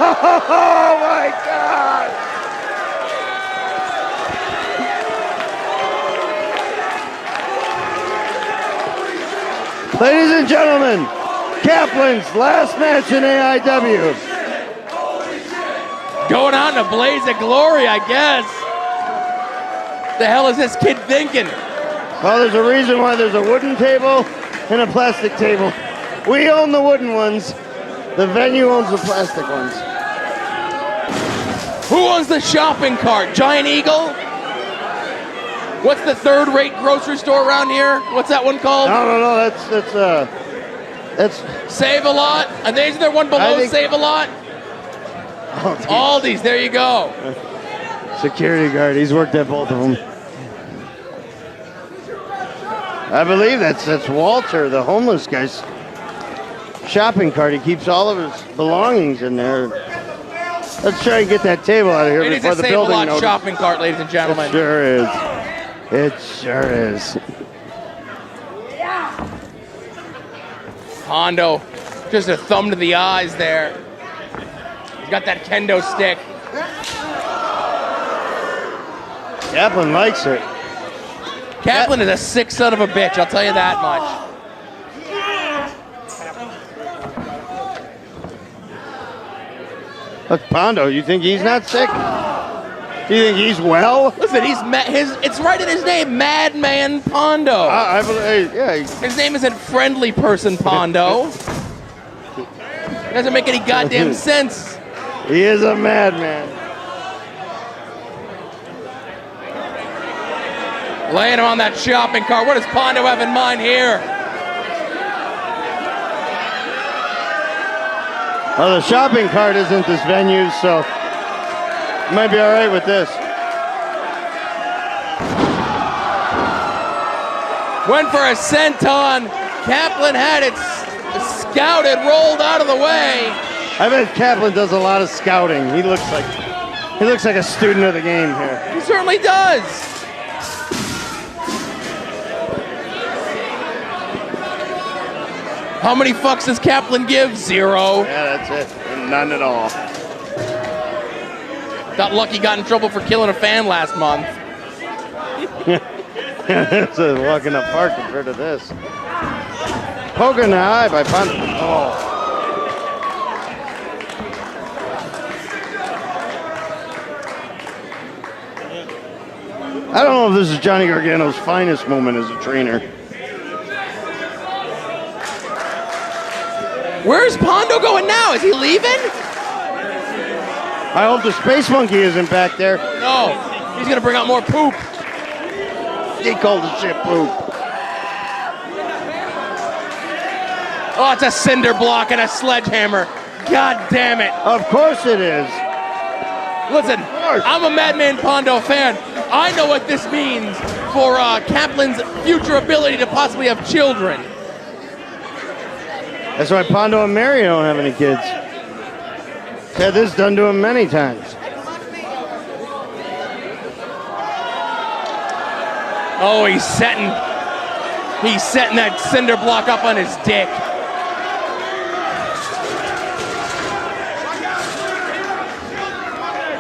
Oh my God. Ladies and gentlemen, Kaplan's last match in AIW. Going out in a blaze of glory, I guess. The hell is this kid thinking? Well, there's a reason why there's a wooden table and a plastic table. We own the wooden ones. The venue owns the plastic ones. Who owns the shopping cart? Giant Eagle? What's the third-rate grocery store around here? What's that one called? No, that's Save-A-Lot? And is there one below Save-A-Lot? Aldi's, there you go. Security guard, he's worked at both of them. I believe that's Walter, the homeless guy's shopping cart. He keeps all of his belongings in there. Let's try and get that table out of here It is before a the building Save-A-Lot notices. shopping cart, ladies and gentlemen. It sure is. It sure is. Pondo, just a thumb to the eyes there. He's got that kendo stick. Kaplan likes it. Kaplan is a sick son of a bitch, I'll tell you that much. Look, Pondo, you think he's not sick? Do you think he's well? Listen, it's right in his name, Madman Pondo. I believe, yeah. His name isn't Friendly Person Pondo. Doesn't make any goddamn sense. He is a madman. Laying him on that shopping cart. What does Pondo have in mind here? Well, the shopping cart isn't this venue, so you might be all right with this. Went for a senton. Kaplan had it scouted, rolled out of the way. I bet Kaplan does a lot of scouting. He looks like a student of the game here. He certainly does. How many fucks does Kaplan give? 0. Yeah, that's it. None at all. Got lucky, got in trouble for killing a fan last month. It's a walk in the park compared to this. Poker in the eye by Pondo. Oh. I don't know if this is Johnny Gargano's finest moment as a trainer. Where's Pondo going now? Is he leaving? I hope the Space Monkey isn't back there. No, he's gonna bring out more poop. He called the shit poop. Oh, it's a cinder block and a sledgehammer. God damn it. Of course it is. Listen, I'm a Madman Pondo fan. I know what this means for Kaplan's future ability to possibly have children. That's why Pondo and Mary don't have any kids. Had this done to him many times. Oh, he's setting that cinder block up on his dick.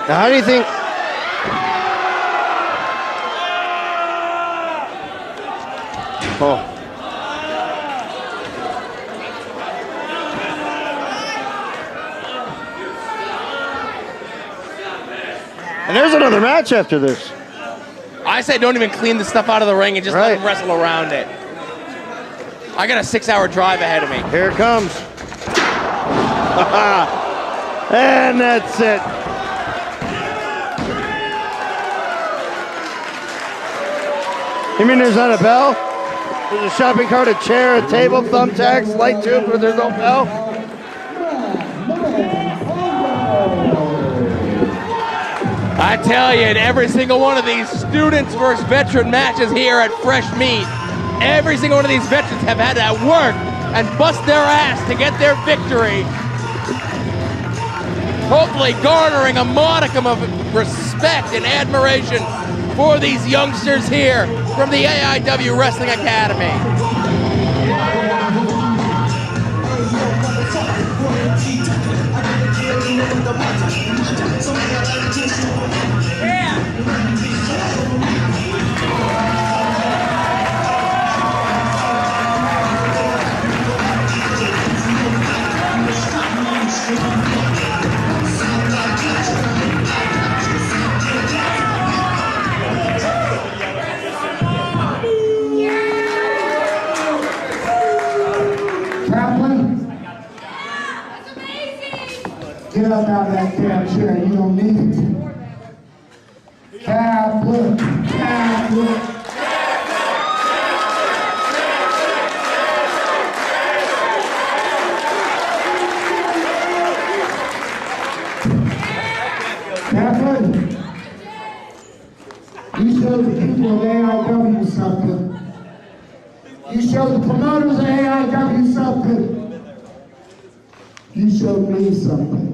Now, how do you think? Oh. And there's another match after this. I say don't even clean the stuff out of the ring and just let him wrestle around it. I got a 6-hour drive ahead of me. Here it comes. And that's it. You mean there's not a bell? There's a shopping cart, a chair, a table, thumbtacks, light tube, but there's no bell? I tell you, in every single one of these students versus veteran matches here at Fresh Meat, every single one of these veterans have had to work and bust their ass to get their victory. Hopefully garnering a modicum of respect and admiration for these youngsters here from the AIW Wrestling Academy. Get up out of that damn chair. You don't need it. Kaplan. Kaplan. Kaplan. You showed the people of AIW something. You showed the promoters of AIW something. You showed me something.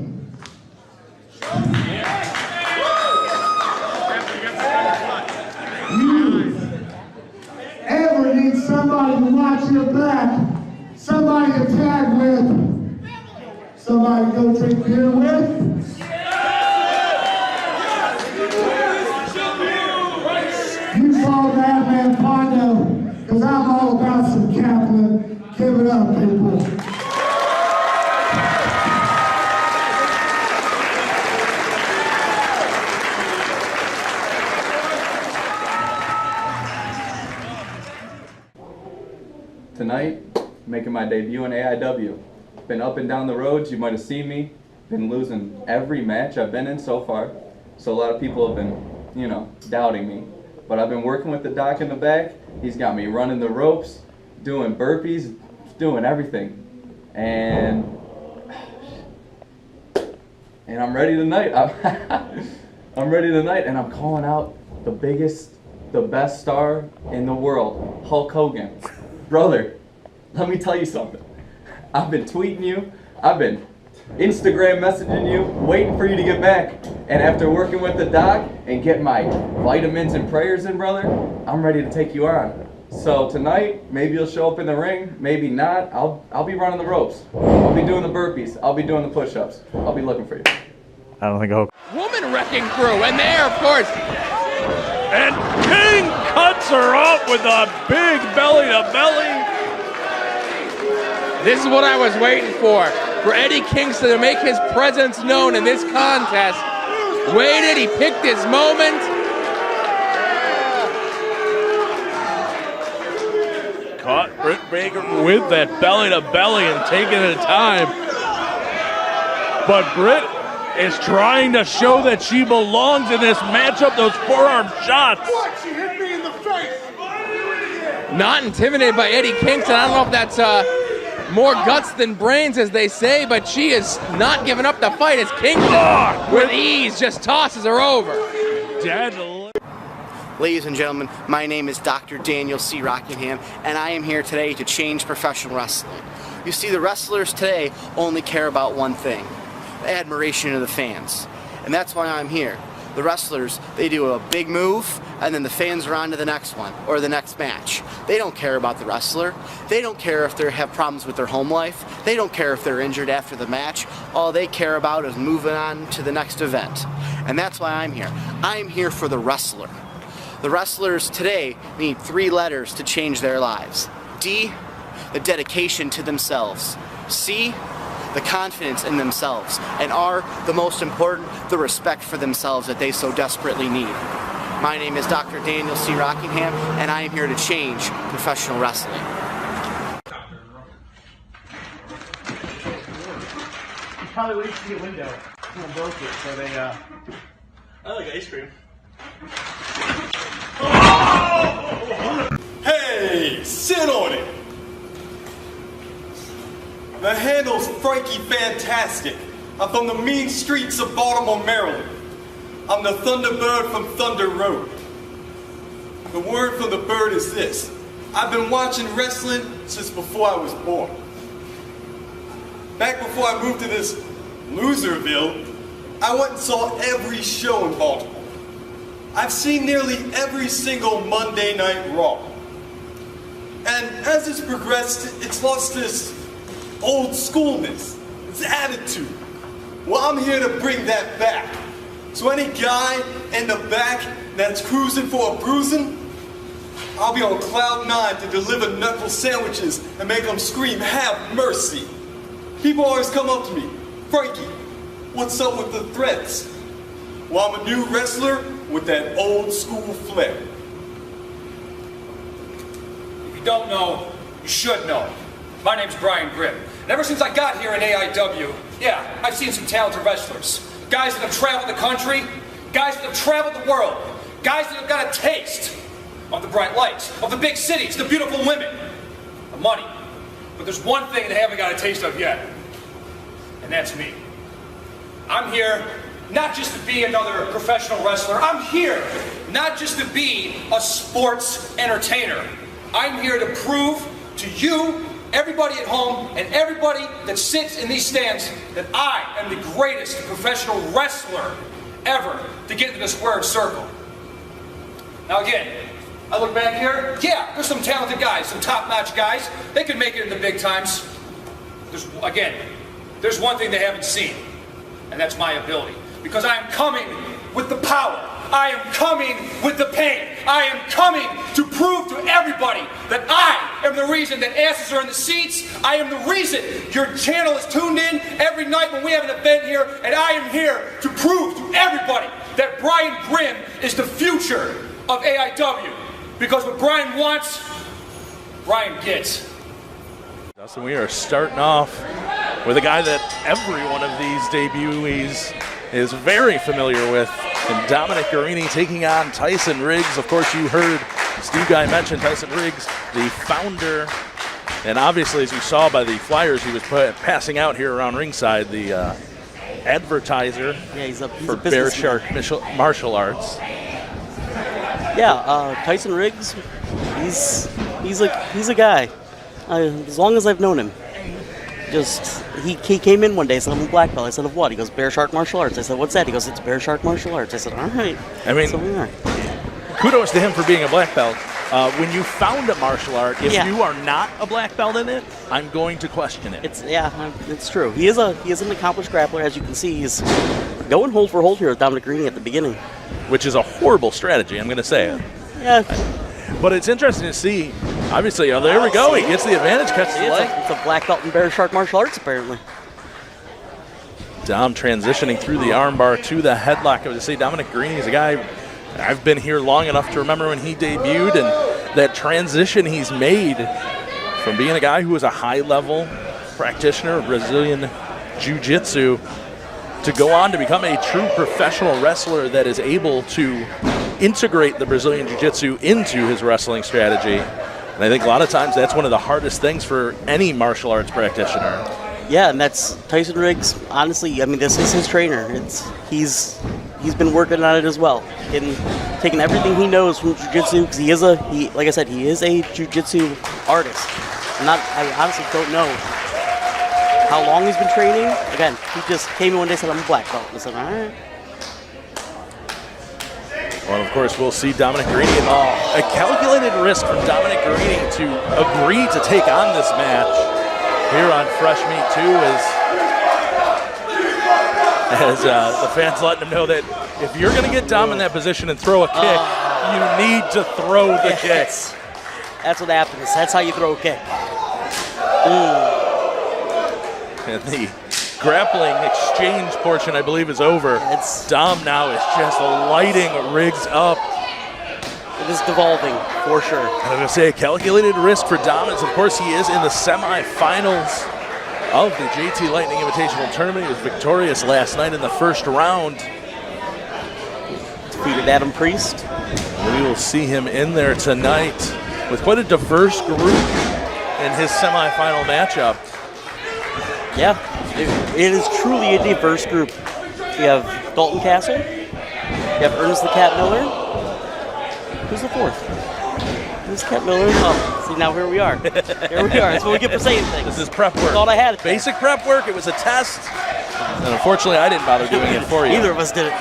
Ever need somebody to watch your back, somebody to tag with, somebody to go drink beer with? You follow Madman Pondo, because I'm all about some Kaplan. Give it up, people. Tonight, making my debut in AIW. Been up and down the roads, you might have seen me. Been losing every match I've been in so far. So a lot of people have been, you know, doubting me. But I've been working with the doc in the back. He's got me running the ropes, doing burpees, doing everything. And I'm ready tonight. I'm ready tonight, and I'm calling out the biggest, the best star in the world, Hulk Hogan. Brother, let me tell you something. I've been tweeting you, I've been Instagram messaging you, waiting for you to get back. And after working with the doc and getting my vitamins and prayers in, brother, I'm ready to take you on. So tonight, maybe you'll show up in the ring, maybe not. I'll be running the ropes. I'll be doing the burpees. I'll be doing the push-ups. I'll be looking for you. I don't think Hulk. Woman wrecking crew, and there, of course. And King cuts her off with a big belly-to-belly. This is what I was waiting for Eddie Kingston to make his presence known in this contest. Waited, he picked his moment. Caught Britt Baker with that belly-to-belly and taking the time. But Britt is trying to show that she belongs in this matchup, those forearm shots. What? She hit me in the face. Not intimidated by Eddie Kingston. I don't know if that's more guts than brains, as they say, but she is not giving up the fight as Kingston, with ease, just tosses her over. Ladies and gentlemen, my name is Dr. Daniel C. Rockingham, and I am here today to change professional wrestling. You see, the wrestlers today only care about one thing: admiration of the fans. And that's why I'm here. The wrestlers, they do a big move, and then the fans are on to the next one, or the next match. They don't care about the wrestler. They don't care if they have problems with their home life. They don't care if they're injured after the match. All they care about is moving on to the next event. And that's why I'm here. I'm here for the wrestler. The wrestlers today need 3 letters to change their lives. D, the dedication to themselves. C, the confidence in themselves. And R, the most important, the respect for themselves that they so desperately need. My name is Dr. Daniel C. Rockingham, and I am here to change professional wrestling. probably waiting to see a window. Someone broke it, so they, I like ice cream. Hey, sit on it. The handle's Frankie Fantastic. I'm from the mean streets of Baltimore, Maryland. I'm the Thunderbird from Thunder Road. The word from the bird is this. I've been watching wrestling since before I was born. Back before I moved to this Loserville, I went and saw every show in Baltimore. I've seen nearly every single Monday Night Raw. And as it's progressed, it's lost this old schoolness, its attitude. Well, I'm here to bring that back. So any guy in the back that's cruising for a bruising, I'll be on cloud 9 to deliver knuckle sandwiches and make them scream, "Have mercy." People always come up to me, "Frankie, what's up with the threats?" Well, I'm a new wrestler with that old school flair. If you don't know, you should know. My name's Brian Grimm. And ever since I got here in AIW, yeah, I've seen some talented wrestlers. Guys that have traveled the country, guys that have traveled the world, guys that have got a taste of the bright lights, of the big cities, the beautiful women, the money. But there's one thing they haven't got a taste of yet, and that's me. I'm here not just to be another professional wrestler. I'm here not just to be a sports entertainer. I'm here to prove to you, everybody at home, and everybody that sits in these stands that I am the greatest professional wrestler ever to get into the squared circle. Now again, I look back here, yeah, there's some talented guys, some top-notch guys. They could make it in the big times. There's one thing they haven't seen, and that's my ability. Because I am coming with the power. I am coming with the pain. I am coming to prove to everybody that I am the reason that asses are in the seats. I am the reason your channel is tuned in every night when we have an event here. And I am here to prove to everybody that Brian Grimm is the future of AIW. Because what Brian wants, Brian gets. Dustin, we are starting off with a guy that every one of these debutees is very familiar with, and Dominic Guarini taking on Tyson Riggs. Of course, you heard Steve Guy mention Tyson Riggs, the founder, and obviously, as you saw by the flyers he was passing out here around ringside, the advertiser for Bear Shark Martial Arts. Yeah, Tyson Riggs, he's a guy. As long as I've known him. Just, he came in one day and said, I'm a black belt. I said, of what? He goes, Bear Shark Martial Arts. I said, what's that? He goes, it's Bear Shark Martial Arts. I said, all right. I mean, so we are. Kudos to him for being a black belt. When you found a martial art, if you are not a black belt in it, I'm going to question it. It's true. He is an accomplished grappler, as you can see. He's going hold for hold here with Dominic Guarini at the beginning. Which is a horrible strategy, I'm going to say. Yeah. But it's interesting to see. Obviously, there we go. He gets the advantage, catches the leg. It's a black belt in Bear Shark Martial Arts, apparently. Dom transitioning through the armbar to the headlock. I would say Dominic Guarini is a guy I've been here long enough to remember when he debuted, and that transition he's made from being a guy who was a high-level practitioner of Brazilian Jiu-Jitsu to go on to become a true professional wrestler that is able to integrate the Brazilian Jiu-Jitsu into his wrestling strategy. And I think a lot of times that's one of the hardest things for any martial arts practitioner. Yeah, and that's Tyson Riggs. Honestly, I mean, this is his trainer. He's been working on it as well, taking everything he knows from jiu-jitsu, because like I said, he is a jiu-jitsu artist. I honestly don't know how long he's been training. Again, he just came in one day and said, I'm a black belt. I said, all right. Well, of course, we'll see Dominic Guarini. A calculated risk from Dominic Guarini to agree to take on this match here on Fresh Meat 2 as the fans letting him know that if you're going to get Dom in that position and throw a kick, you need to throw the kick. That's what happens. That's how you throw a kick. And the grappling exchange portion, I believe, is over. Dom now is just lighting Riggs up. It is devolving, for sure. And I'm going to say a calculated risk for Dom is, of course, he is in the semifinals of the JT Lightning Invitational Tournament. He was victorious last night in the first round. Defeated Adam Priest. And we will see him in there tonight with quite a diverse group in his semifinal matchup. Yeah, it is truly a diverse group. You have Dalton Castle. You have Ernest the Cat Miller. Who's the fourth? Ernest Cat Miller. Oh, see, now here we are. Here we are. That's what we get for saying things. This is prep work. That's all I had. Basic prep work. It was a test. And unfortunately, I didn't bother doing it for you. Neither of us did it.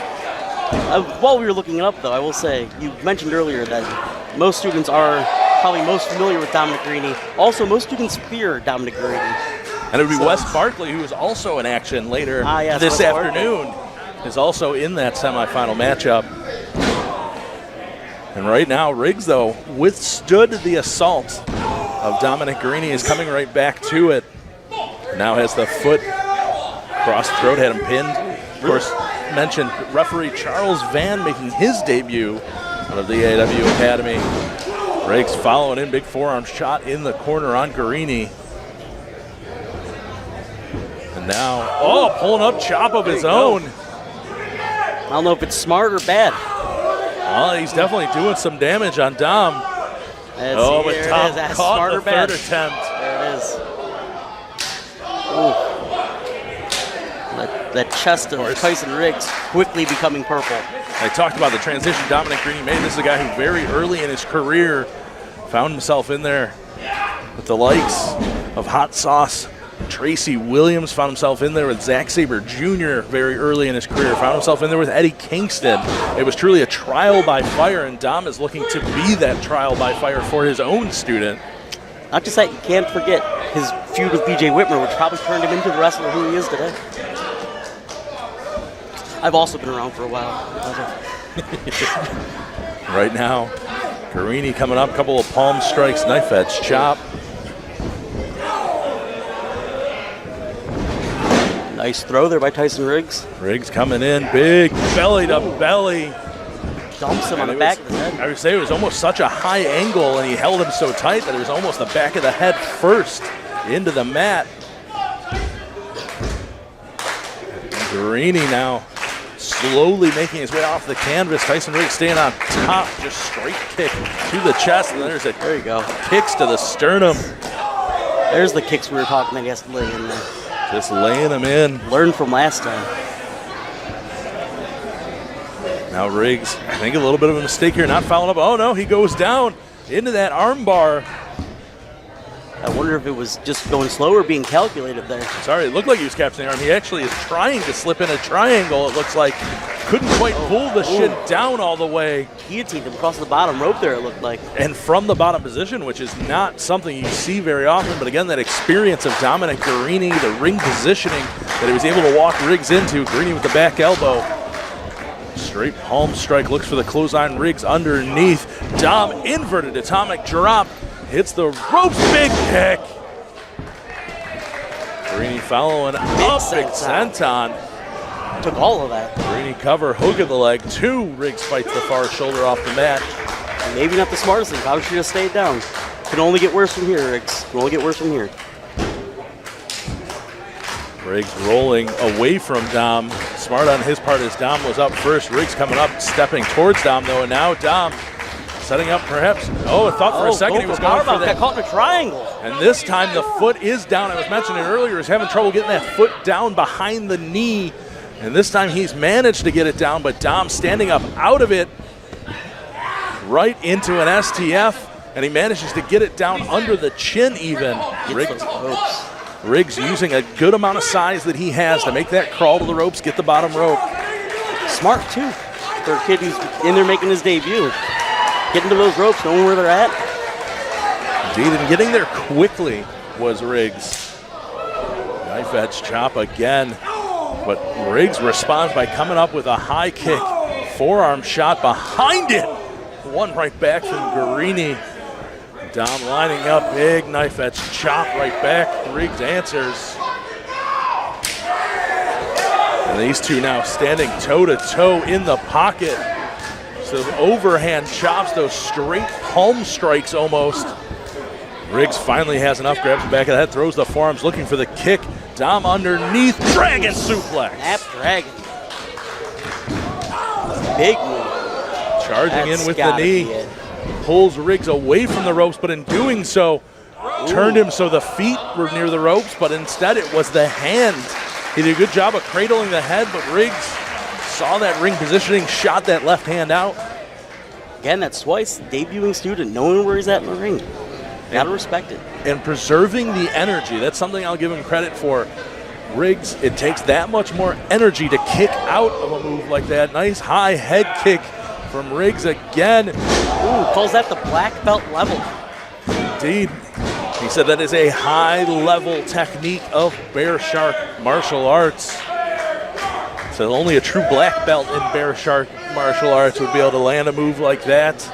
While we were looking it up, though, I will say, you mentioned earlier that most students are probably most familiar with Dominic Guarini. Also, most students fear Dominic Guarini. And it would be Wes Barkley, who is also in action later yes, this Wes afternoon, is also in that semifinal matchup. And right now, Riggs, though, withstood the assault of Dominic Guarini, is coming right back to it. Now has the foot across the throat, had him pinned. Of course, mentioned referee Charles Van making his debut out of the AIW Academy. Riggs following in, big forearm shot in the corner on Guarini. And now, pulling up chop of his own. I don't know if it's smart or bad. Well, he's definitely doing some damage on Dom. But Dom caught the third attempt. There it is. Ooh. That chest of Tyson Riggs quickly becoming purple. I talked about the transition Dominic Guarini made. This is a guy who very early in his career found himself in there with the likes of Hot Sauce. Tracy Williams found himself in there with Zack Sabre Jr. very early in his career. Found himself in there with Eddie Kingston. It was truly a trial by fire, and Dom is looking to be that trial by fire for his own student. Not just that, you can't forget his feud with BJ Whitmer, which probably turned him into the wrestler who he is today. I've also been around for a while. Right now, Guarini coming up, couple of palm strikes, knife edge chop. Nice throw there by Tyson Riggs. Riggs coming in, big belly to belly. Dumps him on the back of the head. I would say it was almost such a high angle, and he held him so tight that it was almost the back of the head first into the mat. Guarini now slowly making his way off the canvas. Tyson Riggs staying on top, just straight kick to the chest, and there's there you go. Kicks to the sternum. There's the kicks we were talking about he has to lay in there. Just laying them in. Learned from last time. Now Riggs, I think a little bit of a mistake here, not following up. Oh no, he goes down into that arm bar. I wonder if it was just going slow or being calculated there. Sorry, it looked like he was capturing the arm. He actually is trying to slip in a triangle, it looks like. Couldn't quite pull the shin down all the way. Guillotined him across the bottom rope there, it looked like. And from the bottom position, which is not something you see very often, but again, that experience of Dominic Guarini, the ring positioning that he was able to walk Riggs into. Guarini with the back elbow. Straight palm strike, looks for the clothesline. Riggs underneath. Dom inverted atomic drop. Hits the ropes, big kick. Guarini following up, big senton. Took all of that. Guarini cover, hook of the leg. Two. Riggs fights the far shoulder off the mat. Maybe not the smartest thing. Probably should have stayed down. Can only get worse from here, Riggs. Can only get worse from here. Riggs rolling away from Dom. Smart on his part as Dom was up first. Riggs coming up, stepping towards Dom though, and now Dom setting up perhaps. I thought for a second he was going for that. Got caught in a triangle. And this time the foot is down. I was mentioning earlier, he's having trouble getting that foot down behind the knee. And this time he's managed to get it down, but Dom standing up out of it right into an STF, and he manages to get it down under the chin even. Riggs using a good amount of size that he has to make that crawl to the ropes, get the bottom rope. Smart too. For a kid who's in there making his debut. Getting to those ropes, knowing where they're at. Indeed, and getting there quickly was Riggs. Knife edge chop again. But Riggs responds by coming up with a high kick. Forearm shot behind it. One right back from Guarini. Dom lining up, big knife edge chop right back. Riggs answers. And these two now standing toe-to-toe in the pocket. So overhand chops, those straight palm strikes almost. Riggs finally has enough, grabs the back of the head, throws the forearms, looking for the kick. Dom underneath, dragon suplex. Snap dragon. Big move. Charging in with the knee. Pulls Riggs away from the ropes, but in doing so, turned him so the feet were near the ropes, but instead it was the hand. He did a good job of cradling the head, but Riggs saw that ring positioning, shot that left hand out. Again, that's twice. Debuting student, knowing where he's at in the ring. Gotta respect it. And preserving the energy. That's something I'll give him credit for. Riggs, it takes that much more energy to kick out of a move like that. Nice high head kick from Riggs again. Ooh, calls that the black belt level. Indeed. He said that is a high-level technique of bear shark martial arts. So only a true black belt in bear shark martial arts would be able to land a move like that.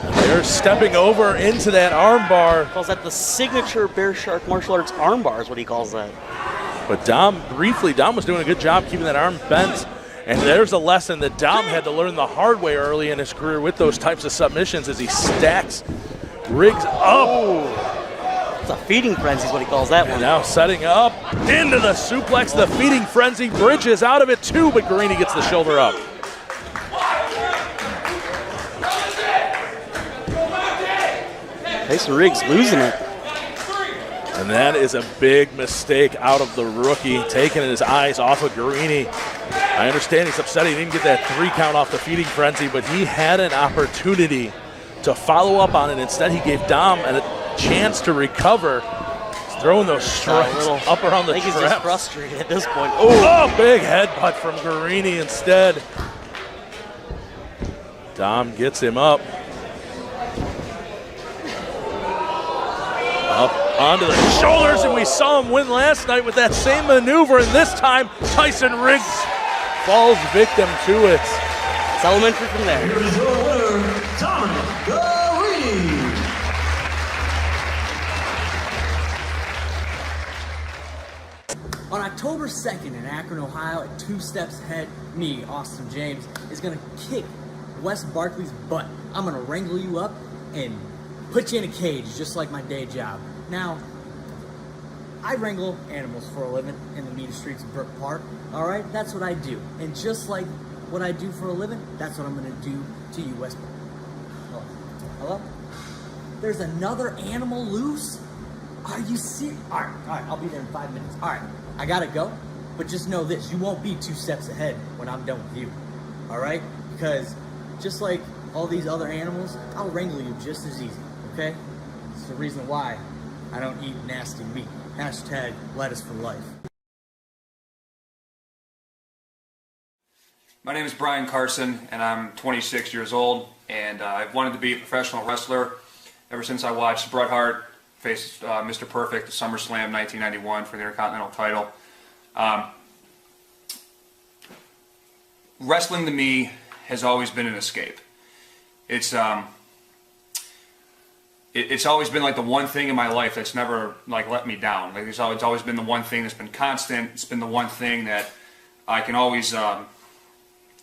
And they're stepping over into that armbar. Calls that the signature bear shark martial arts armbar is what he calls that. But Dom was doing a good job keeping that arm bent. And there's a lesson that Dom had to learn the hard way early in his career with those types of submissions as he stacks Riggs up. It's a feeding frenzy is what he calls that one. And now setting up into the suplex, the feeding frenzy. Bridges out of it too, but Guarini gets the shoulder up. Tyson Riggs losing it. And that is a big mistake out of the rookie, taking his eyes off of Guarini. I understand he's upset he didn't get that 3 count off the feeding frenzy, but he had an opportunity to follow up on it. Instead, he gave Dom a chance to recover. He's throwing those strikes up around the I think he's just frustrated at this point. Oh, big headbutt from Guarini instead. Dom gets him up. Up onto the shoulders, and we saw him win last night with that same maneuver, and this time Tyson Riggs falls victim to it. It's elementary from there. Here is your winner, Dominic Guarini. On October 2nd in Akron, Ohio, at 2 Steps Ahead, me, Austin James, is going to kick Wes Barkley's butt. I'm going to wrangle you up and put you in a cage, just like my day job. Now, I wrangle animals for a living in the mean streets of Brook Park, all right? That's what I do. And just like what I do for a living, that's what I'm going to do to you, Wes. Oh, hello? There's another animal loose? Are you serious? All right, I'll be there in 5 minutes. All right, I got to go, but just know this. You won't be 2 steps ahead when I'm done with you, all right? Because just like all these other animals, I'll wrangle you just as easy, okay? It's the reason why I don't eat nasty meat. Hashtag lettuce for life. My name is Brian Carson, and I'm 26 years old, and I've wanted to be a professional wrestler ever since I watched Bret Hart face Mr. Perfect at SummerSlam 1991 for the Intercontinental title. Wrestling to me has always been an escape. It's always been like the one thing in my life that's never like let me down. Like it's always been the one thing that's been constant. It's been the one thing that I can always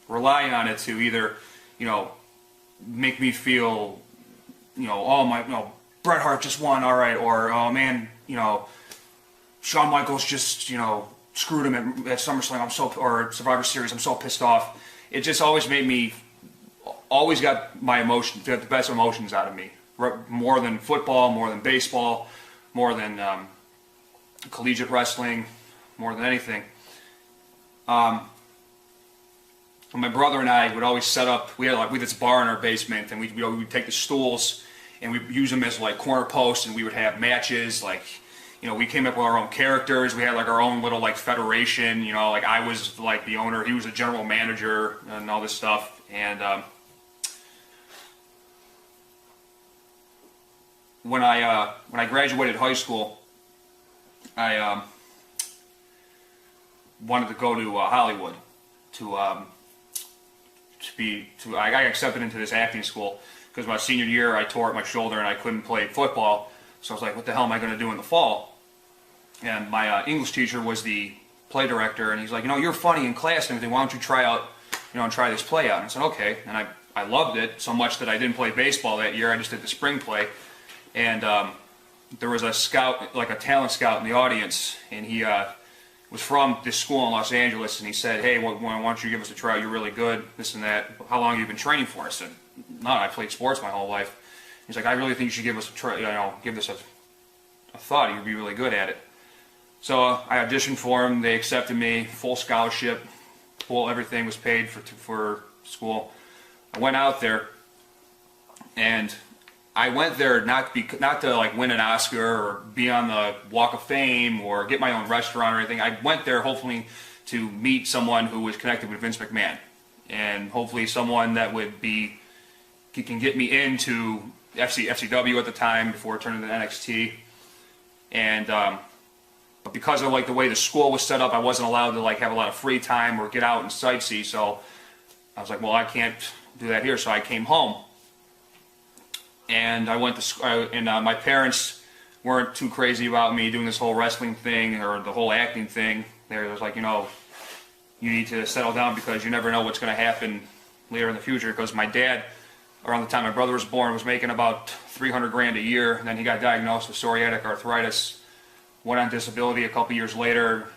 rely on it to either, make me feel, oh my, Bret Hart just won, all right, or oh man, Shawn Michaels just, screwed him at SummerSlam. Or Survivor Series. I'm so pissed off. It just always made me, always got my emotions, the best emotions out of me. More than football, more than baseball, more than collegiate wrestling, more than anything. My brother and I would always set up. We had this bar in our basement, and we'd take the stools and we'd use them as like corner posts, and we would have matches. Like, we came up with our own characters. We had like our own little like federation. Like I was like the owner, he was a general manager, and all this stuff. And when I graduated high school, I wanted to go to Hollywood I got accepted into this acting school because my senior year I tore up my shoulder and I couldn't play football. So I was like, what the hell am I going to do in the fall? And my English teacher was the play director, and he's like, you're funny in class and everything. Why don't you try out, and try this play out? And I said, okay. And I loved it so much that I didn't play baseball that year. I just did the spring play. and there was a scout, like a talent scout in the audience, and he was from this school in Los Angeles, and he said, hey, why don't you give us a try? You're really good, this and that. How long have you been training for? I said, none. I played sports my whole life. He's like, I really think you should give us a try, give this a thought. You'd be really good at it. So I auditioned for him. They accepted me, full scholarship, full everything was paid for school. I went out there, and I went there not to like win an Oscar or be on the Walk of Fame or get my own restaurant or anything. I went there hopefully to meet someone who was connected with Vince McMahon, and hopefully someone that can get me into FCW at the time before turning to NXT. And but because of like the way the school was set up, I wasn't allowed to like have a lot of free time or get out and sightsee. So I was like, well, I can't do that here. So I came home. And I went to my parents weren't too crazy about me doing this whole wrestling thing or the whole acting thing. They was like, you need to settle down because you never know what's going to happen later in the future. Because my dad, around the time my brother was born, was making about $300 grand a year. And then he got diagnosed with psoriatic arthritis, went on disability a couple years later,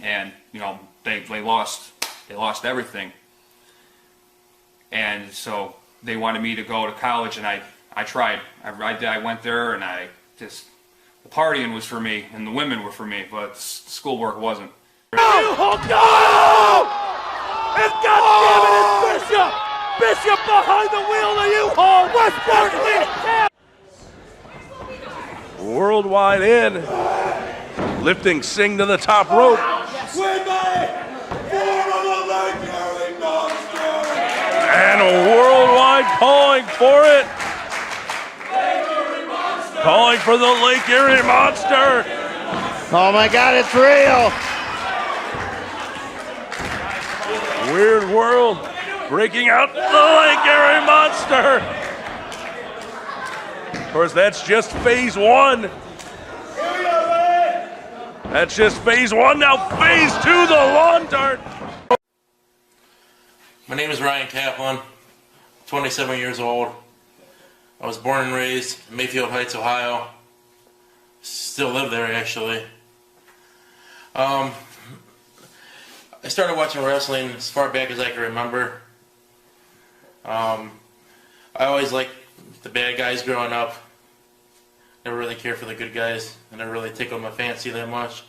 and they lost everything. And so they wanted me to go to college, and I tried. I went there, and the partying was for me, and the women were for me, but schoolwork wasn't. Oh, no! And goddammit, it's Bishop! Bishop behind the wheel of the U-Haul! West Berkeley! Worldwide in. Lifting Singh to the top rope. And a worldwide calling for it. Calling for the Lake Erie Monster. Oh my God, it's real. Weird World breaking out the Lake Erie Monster. Of course, that's just phase one. That's just phase one. Now phase two, the lawn dart. My name is Ryan Kaplan, 27 years old. I was born and raised in Mayfield Heights, Ohio. Still live there, actually. I started watching wrestling as far back as I can remember. I always liked the bad guys growing up. Never really cared for the good guys. I never really tickled my fancy that much.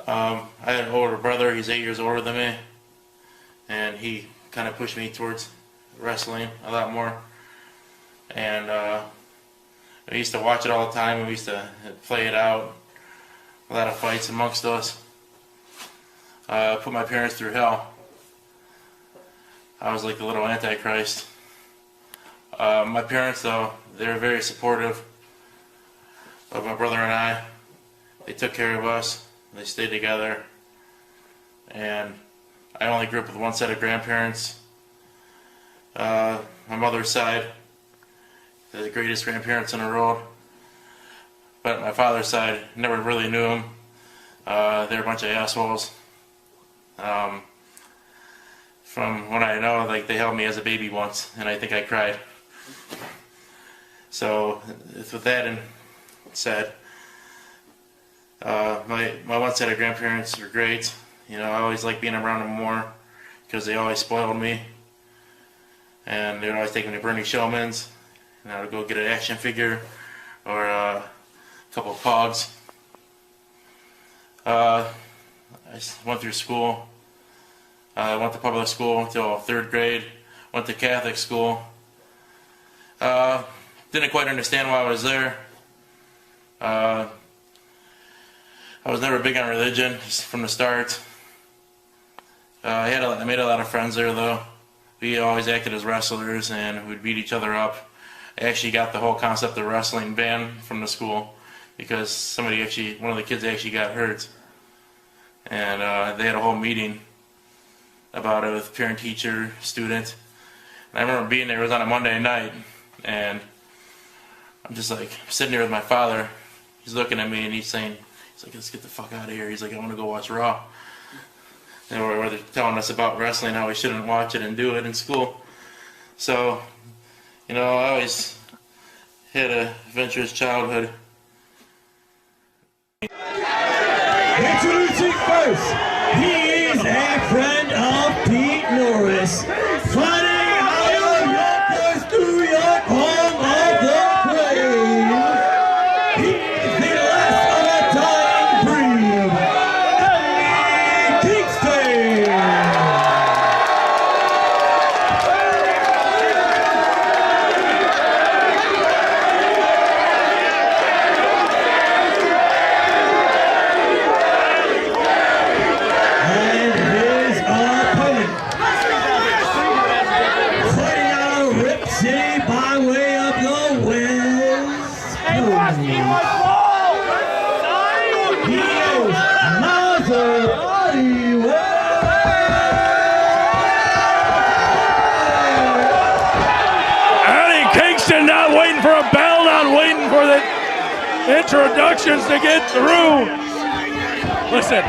I had an older brother. He's 8 years older than me. And he kind of pushed me towards wrestling a lot more. And we used to watch it all the time. We used to play it out. A lot of fights amongst us. Put my parents through hell. I was like the little Antichrist. My parents, though, they were very supportive of my brother and I. They took care of us. They stayed together. And I only grew up with one set of grandparents. My mother's side, they're the greatest grandparents in the world. But my father's side, never really knew them. They're a bunch of assholes. From what I know, like they held me as a baby once, and I think I cried. So, with that said, my one set of grandparents were great. I always liked being around them more because they always spoiled me. And they would always take me to Bernie Showman's, and I would go get an action figure or a couple of pogs. I went through school. I went to public school until 3rd grade. Went to Catholic school. Didn't quite understand why I was there. I was never big on religion from the start. I made a lot of friends there, though. We always acted as wrestlers, and we'd beat each other up. I actually got the whole concept of wrestling banned from the school because one of the kids actually got hurt. And they had a whole meeting about it with parent, teacher, student. And I remember being there. It was on a Monday night, and I'm just like sitting there with my father. He's looking at me, and he's like, let's get the fuck out of here. He's like, I want to go watch Raw. And they're telling us about wrestling, how we shouldn't watch it and do it in school. So, I always had an adventurous childhood. Introducing first, he is a friend of Pete Norris, fighting out of Yonkers, New York, home of the brave. He is the last of a dying breed, Eddie Kingston. By way of the West. He is Maserati Eddie Kingston not waiting for a bell, not waiting for the introductions to get through. Listen,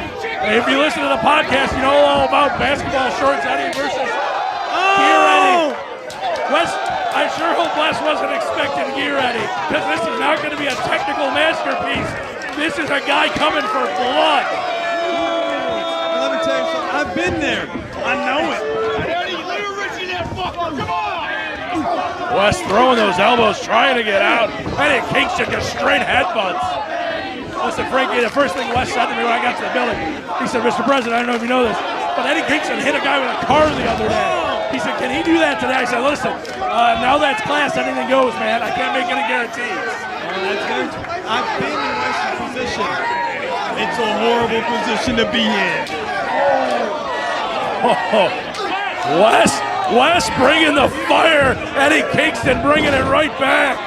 if you listen to the podcast, you know all about basketball shorts Eddie versus Gear Eddie. Wes, I sure hope Wes wasn't expecting Gear Eddie, because this is not going to be a technical masterpiece. This is a guy coming for blood. Let me tell you something. I've been there. I know it. Wes throwing those elbows, trying to get out. Eddie Kingston just straight headbutts. Listen, Frankie, the first thing Wes said to me when I got to the building, he said, Mr. President, I don't know if you know this, but Eddie Kingston hit a guy with a car the other day. He said, can he do that today? I said, listen, now that's class, anything goes, man. I can't make any guarantees. That's good. I've been in Wes's position. It's a horrible position to be in. Wes bringing the fire. Eddie Kingston bringing it right back.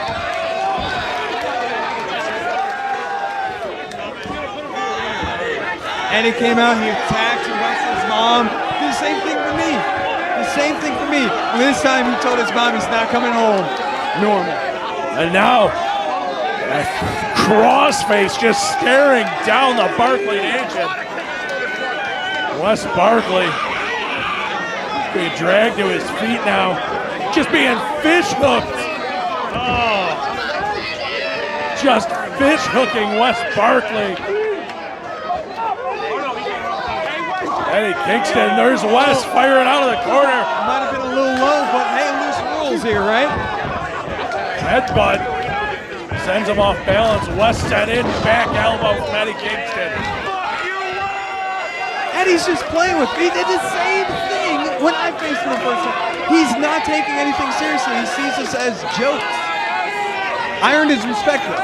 Eddie came out, he attacked Wes's mom. Did the same thing for me. The same thing for me. And this time he told his mom he's not coming home. Normal. And now, Crossface just staring down the Barkley engine. Wes Barkley being dragged to his feet now, just being fish hooked. Oh, just fish hooking Wes Barkley. Eddie Kingston, there's Wes firing out of the corner. Might have been a little low, but hey, loose rules here, right? Headbutt sends him off balance. Wes set in, back elbow from Eddie Kingston. Eddie's just playing with me. He did the same thing when I faced him the first time. He's not taking anything seriously. He sees us as jokes. I earned his respect though.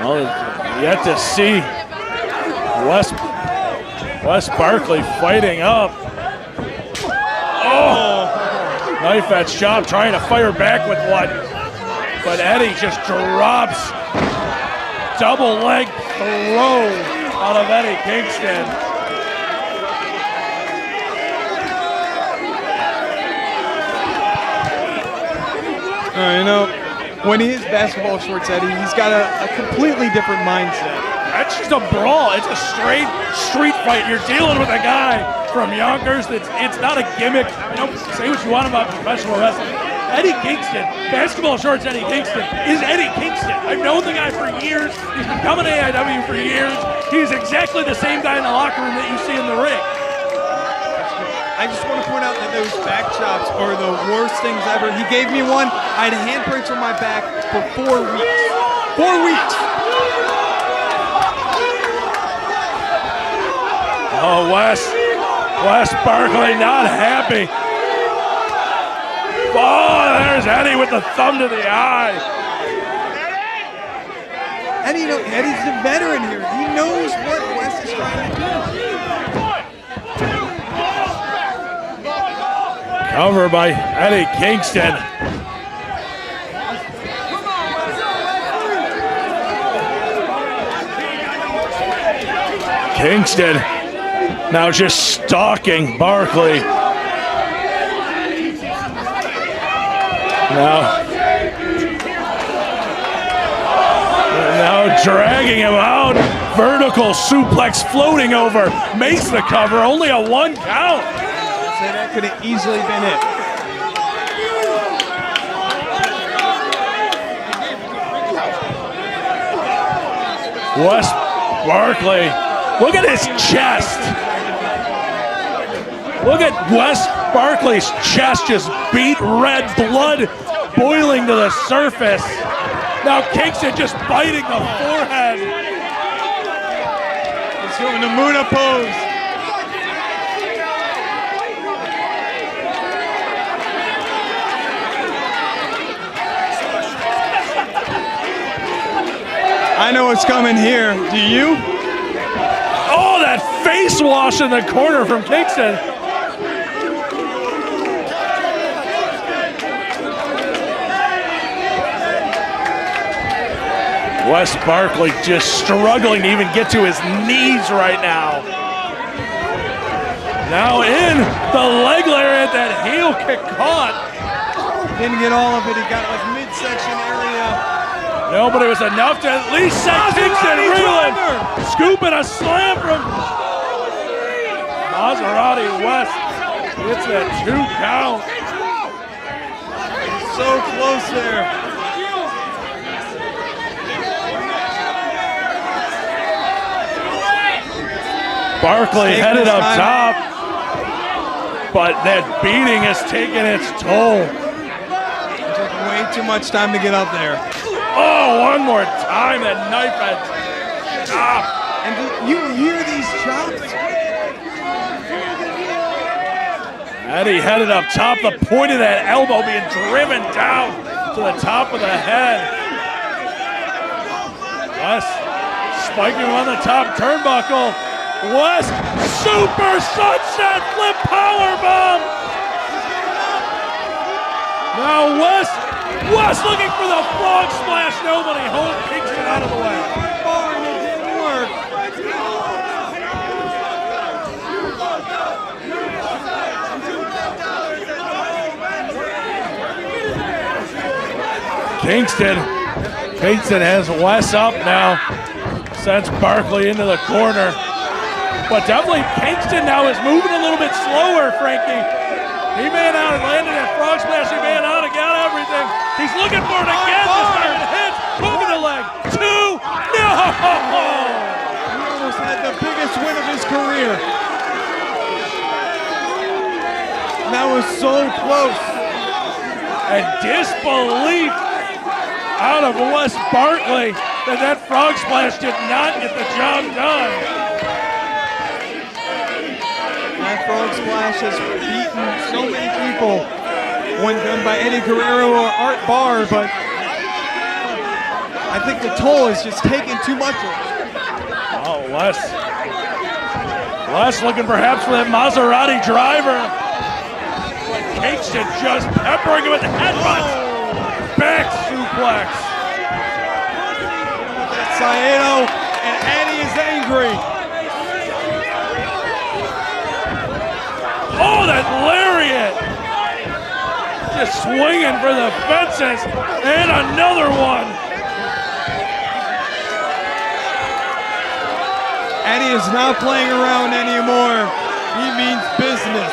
Well, yet to see Wes Barkley fighting up. Oh! Knife edge chop, trying to fire back with one. But Eddie just drops. Double leg throw out of Eddie Kingston. You know, when he is basketball shorts Eddie, he's got a completely different mindset. That's just a brawl. It's a straight street fight. You're dealing with a guy from Yonkers. It's not a gimmick. You know, say what you want about professional wrestling. Eddie Kingston, basketball shorts Eddie Kingston, is Eddie Kingston. I've known the guy for years. He's been coming to AIW for years. He's exactly the same guy in the locker room that you see in the ring. I just want to point out that those back chops are the worst things ever. He gave me one. I had handprints on my back for 4 weeks. 4 weeks. Oh, Wes Barkley not happy. Oh, there's Eddie with the thumb to the eye. And you know, Eddie's the veteran here. He knows what Wes is trying to do. Cover by Eddie Kingston. Kingston now just stalking Barkley. Now dragging him out. Vertical suplex floating over. Makes the cover. Only a 1 count. So that could have easily been it. Wes Barkley, look at his chest. Look at Wes Barkley's chest just beat red, blood boiling to the surface. Now Kingston just biting the forehead. He's doing the Muna pose. I know what's coming here. Do you? Oh, that face wash in the corner from Kingston. Wes Barkley just struggling to even get to his knees right now. Now in the leg layer at that heel kick caught. Didn't get all of it. He got like midsection area. No, but it was enough to at least set Kingston reeling. Scooping a slam from Maserati West. It's that 2 count. So close there. Barkley headed up top, but that beating has taken its toll. It took way too much time to get up there. Oh, one more time, that knife edge chop. And you hear these chops? Eddie headed up top, the point of that elbow being driven down to the top of the head. Wes spiking him on the top turnbuckle. Wes, super sunset flip powerbomb. Now Wes looking for the frog splash. Nobody home, Kingston out of the way. And it didn't work. Kingston has Wes up now. Sends Barkley into the corner. But definitely Kingston now is moving a little bit slower, Frankie. He man out and landed that frog splash. He man out and got everything. He's looking for it again. This time it hits. Moving the leg. 2. No! He almost had the biggest win of his career. That was so close. And disbelief out of Wes Barkley that frog splash did not get the job done. That frog splash has beaten so many people when done by Eddie Guerrero or Art Barr, but I think the toll is just taking too much of it. Oh, Les looking perhaps for that Maserati driver. But Kingston just peppering him with the headbutt. Back suplex. Saito and Eddie is angry. Oh, that lariat! Just swinging for the fences, and another one. Eddie is not playing around anymore. He means business.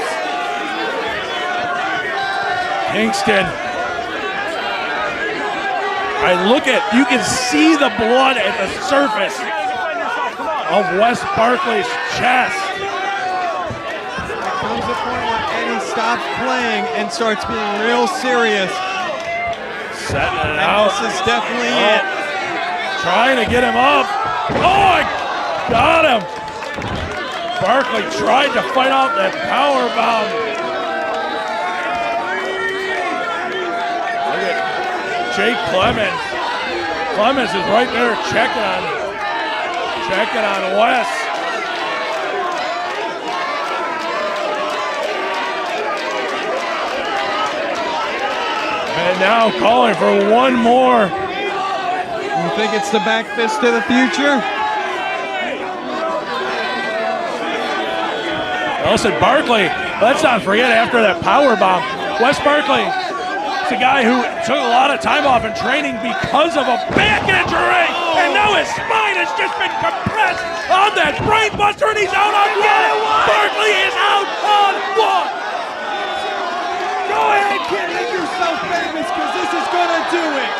Kingston. You can see the blood at the surface of Wes Barkley's chest. Comes a point where Eddie stops playing and starts being real serious. Setting it and out. This is definitely it. Trying to get him up. Oh, I got him. Barkley tried to fight off that power bomb. Look at Jake Clemens. Clemens is right there checking on Wes. And now calling for one more. You think it's the back fist of the future? Listen, Barkley, let's not forget after that power bomb, Wes Barkley is a guy who took a lot of time off in training because of a back injury, and now his spine has just been compressed on that brain buster, and he's out on one. Barkley is out on one. Go ahead, kid, make yourself famous, because this is gonna do it.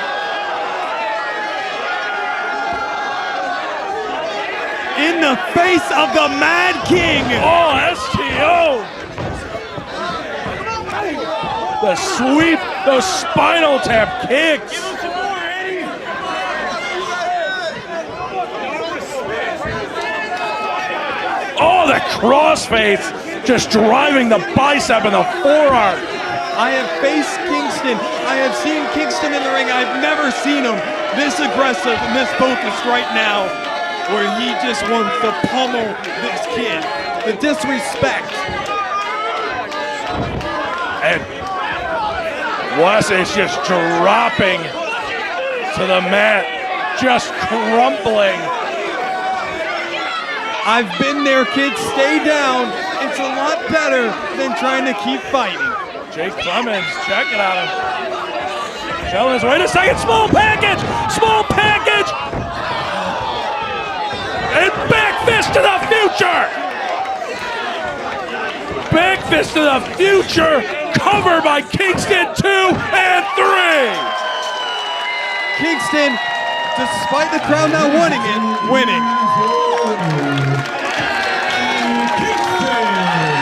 in the face of the Mad King. Oh, STO. The sweep, those spinal tap kicks. Oh, the crossface, just driving the bicep and the forearm. I have faced Kingston. I have seen Kingston in the ring. I've never seen him this aggressive and this focused right now, where he just wants to pummel this kid. The disrespect. And Wes is just dropping to the mat, just crumpling. I've been there, kids. Stay down. It's a lot better than trying to keep fighting. Jake Clemens checking on him. Clemens, wait a second, small package! Small package! And back fist to the future! Back fist to the future, covered by Kingston 2 and 3! Kingston, despite the crowd not wanting it, winning.